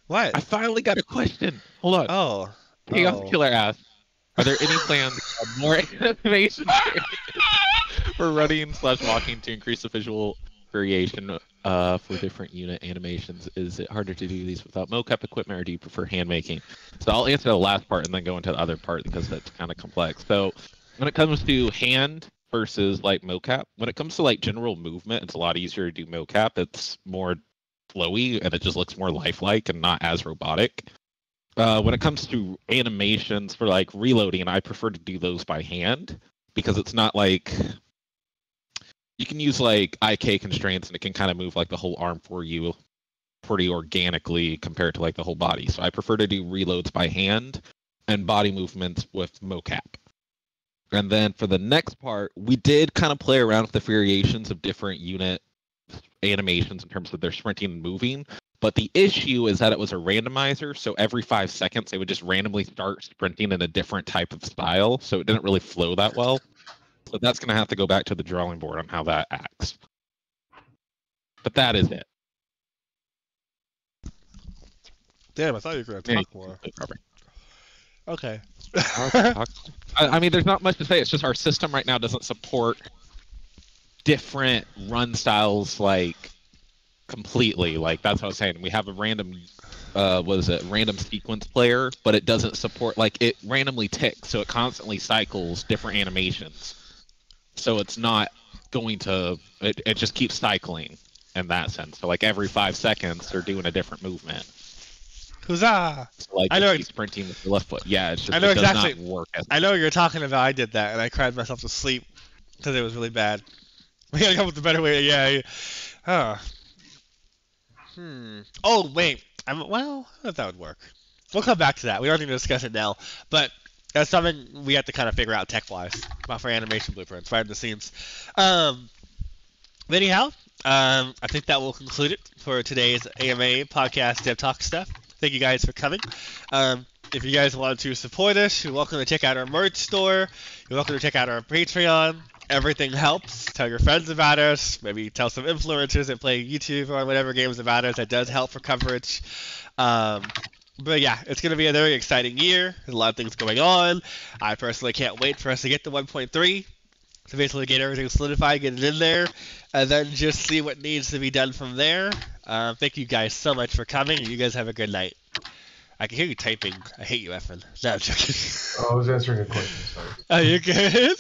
What? I finally got a question. Hold on. Oh. Chaos Killer asked, are there any plans to add more animation for running/walking to increase the visual variation for different unit animations? Is it harder to do these without mocap equipment, or do you prefer hand making? So I'll answer the last part and then go into the other part because that's kind of complex. So when it comes to hand versus like mocap, when it comes to like general movement, it's a lot easier to do mocap. It's more flowy and it just looks more lifelike and not as robotic. When it comes to animations for like reloading, I prefer to do those by hand because it's not like you can use like IK constraints and it can kind of move like the whole arm for you pretty organically compared to like the whole body. So I prefer to do reloads by hand and body movements with mocap. And then for the next part, we did kind of play around with the variations of different unit animations in terms of their sprinting and moving. But the issue is that it was a randomizer, so every 5 seconds they would just randomly start sprinting in a different type of style, so it didn't really flow that well. So that's going to have to go back to the drawing board on how that acts. But that is it. Damn, I thought you were going to talk more. Okay. I mean, there's not much to say. It's just our system right now doesn't support different run styles like completely. Like that's what I was saying. We have a random, random sequence player, but it doesn't support like it randomly ticks, so it constantly cycles different animations. So it's not going to. It just keeps cycling in that sense. So like every 5 seconds, they're doing a different movement. Huzzah! So like I know sprinting with your left foot. Yeah, it's just, I know it exactly. does not work as I know what you're talking about. I did that, and I cried myself to sleep because it was really bad. We gotta come up with a better way. Yeah. Oh wait. Well, if that would work. We'll come back to that. We don't need to discuss it now, but that's something we have to kind of figure out tech-wise about for animation blueprints behind the scenes. Anyhow, I think that will conclude it for today's AMA podcast Dev Talk stuff. Thank you guys for coming. If you guys want to support us, you're welcome to check out our merch store. You're welcome to check out our Patreon. Everything helps. Tell your friends about us. Maybe tell some influencers that play YouTube or whatever games about us. That does help for coverage. But yeah, it's going to be a very exciting year. There's a lot of things going on. I personally can't wait for us to get to 1.3. To basically get everything solidified, get it in there, and then just see what needs to be done from there. Thank you guys so much for coming. You guys have a good night. I can hear you typing. I hate you, effing. No, I'm joking. I was answering a question, sorry. Are you good?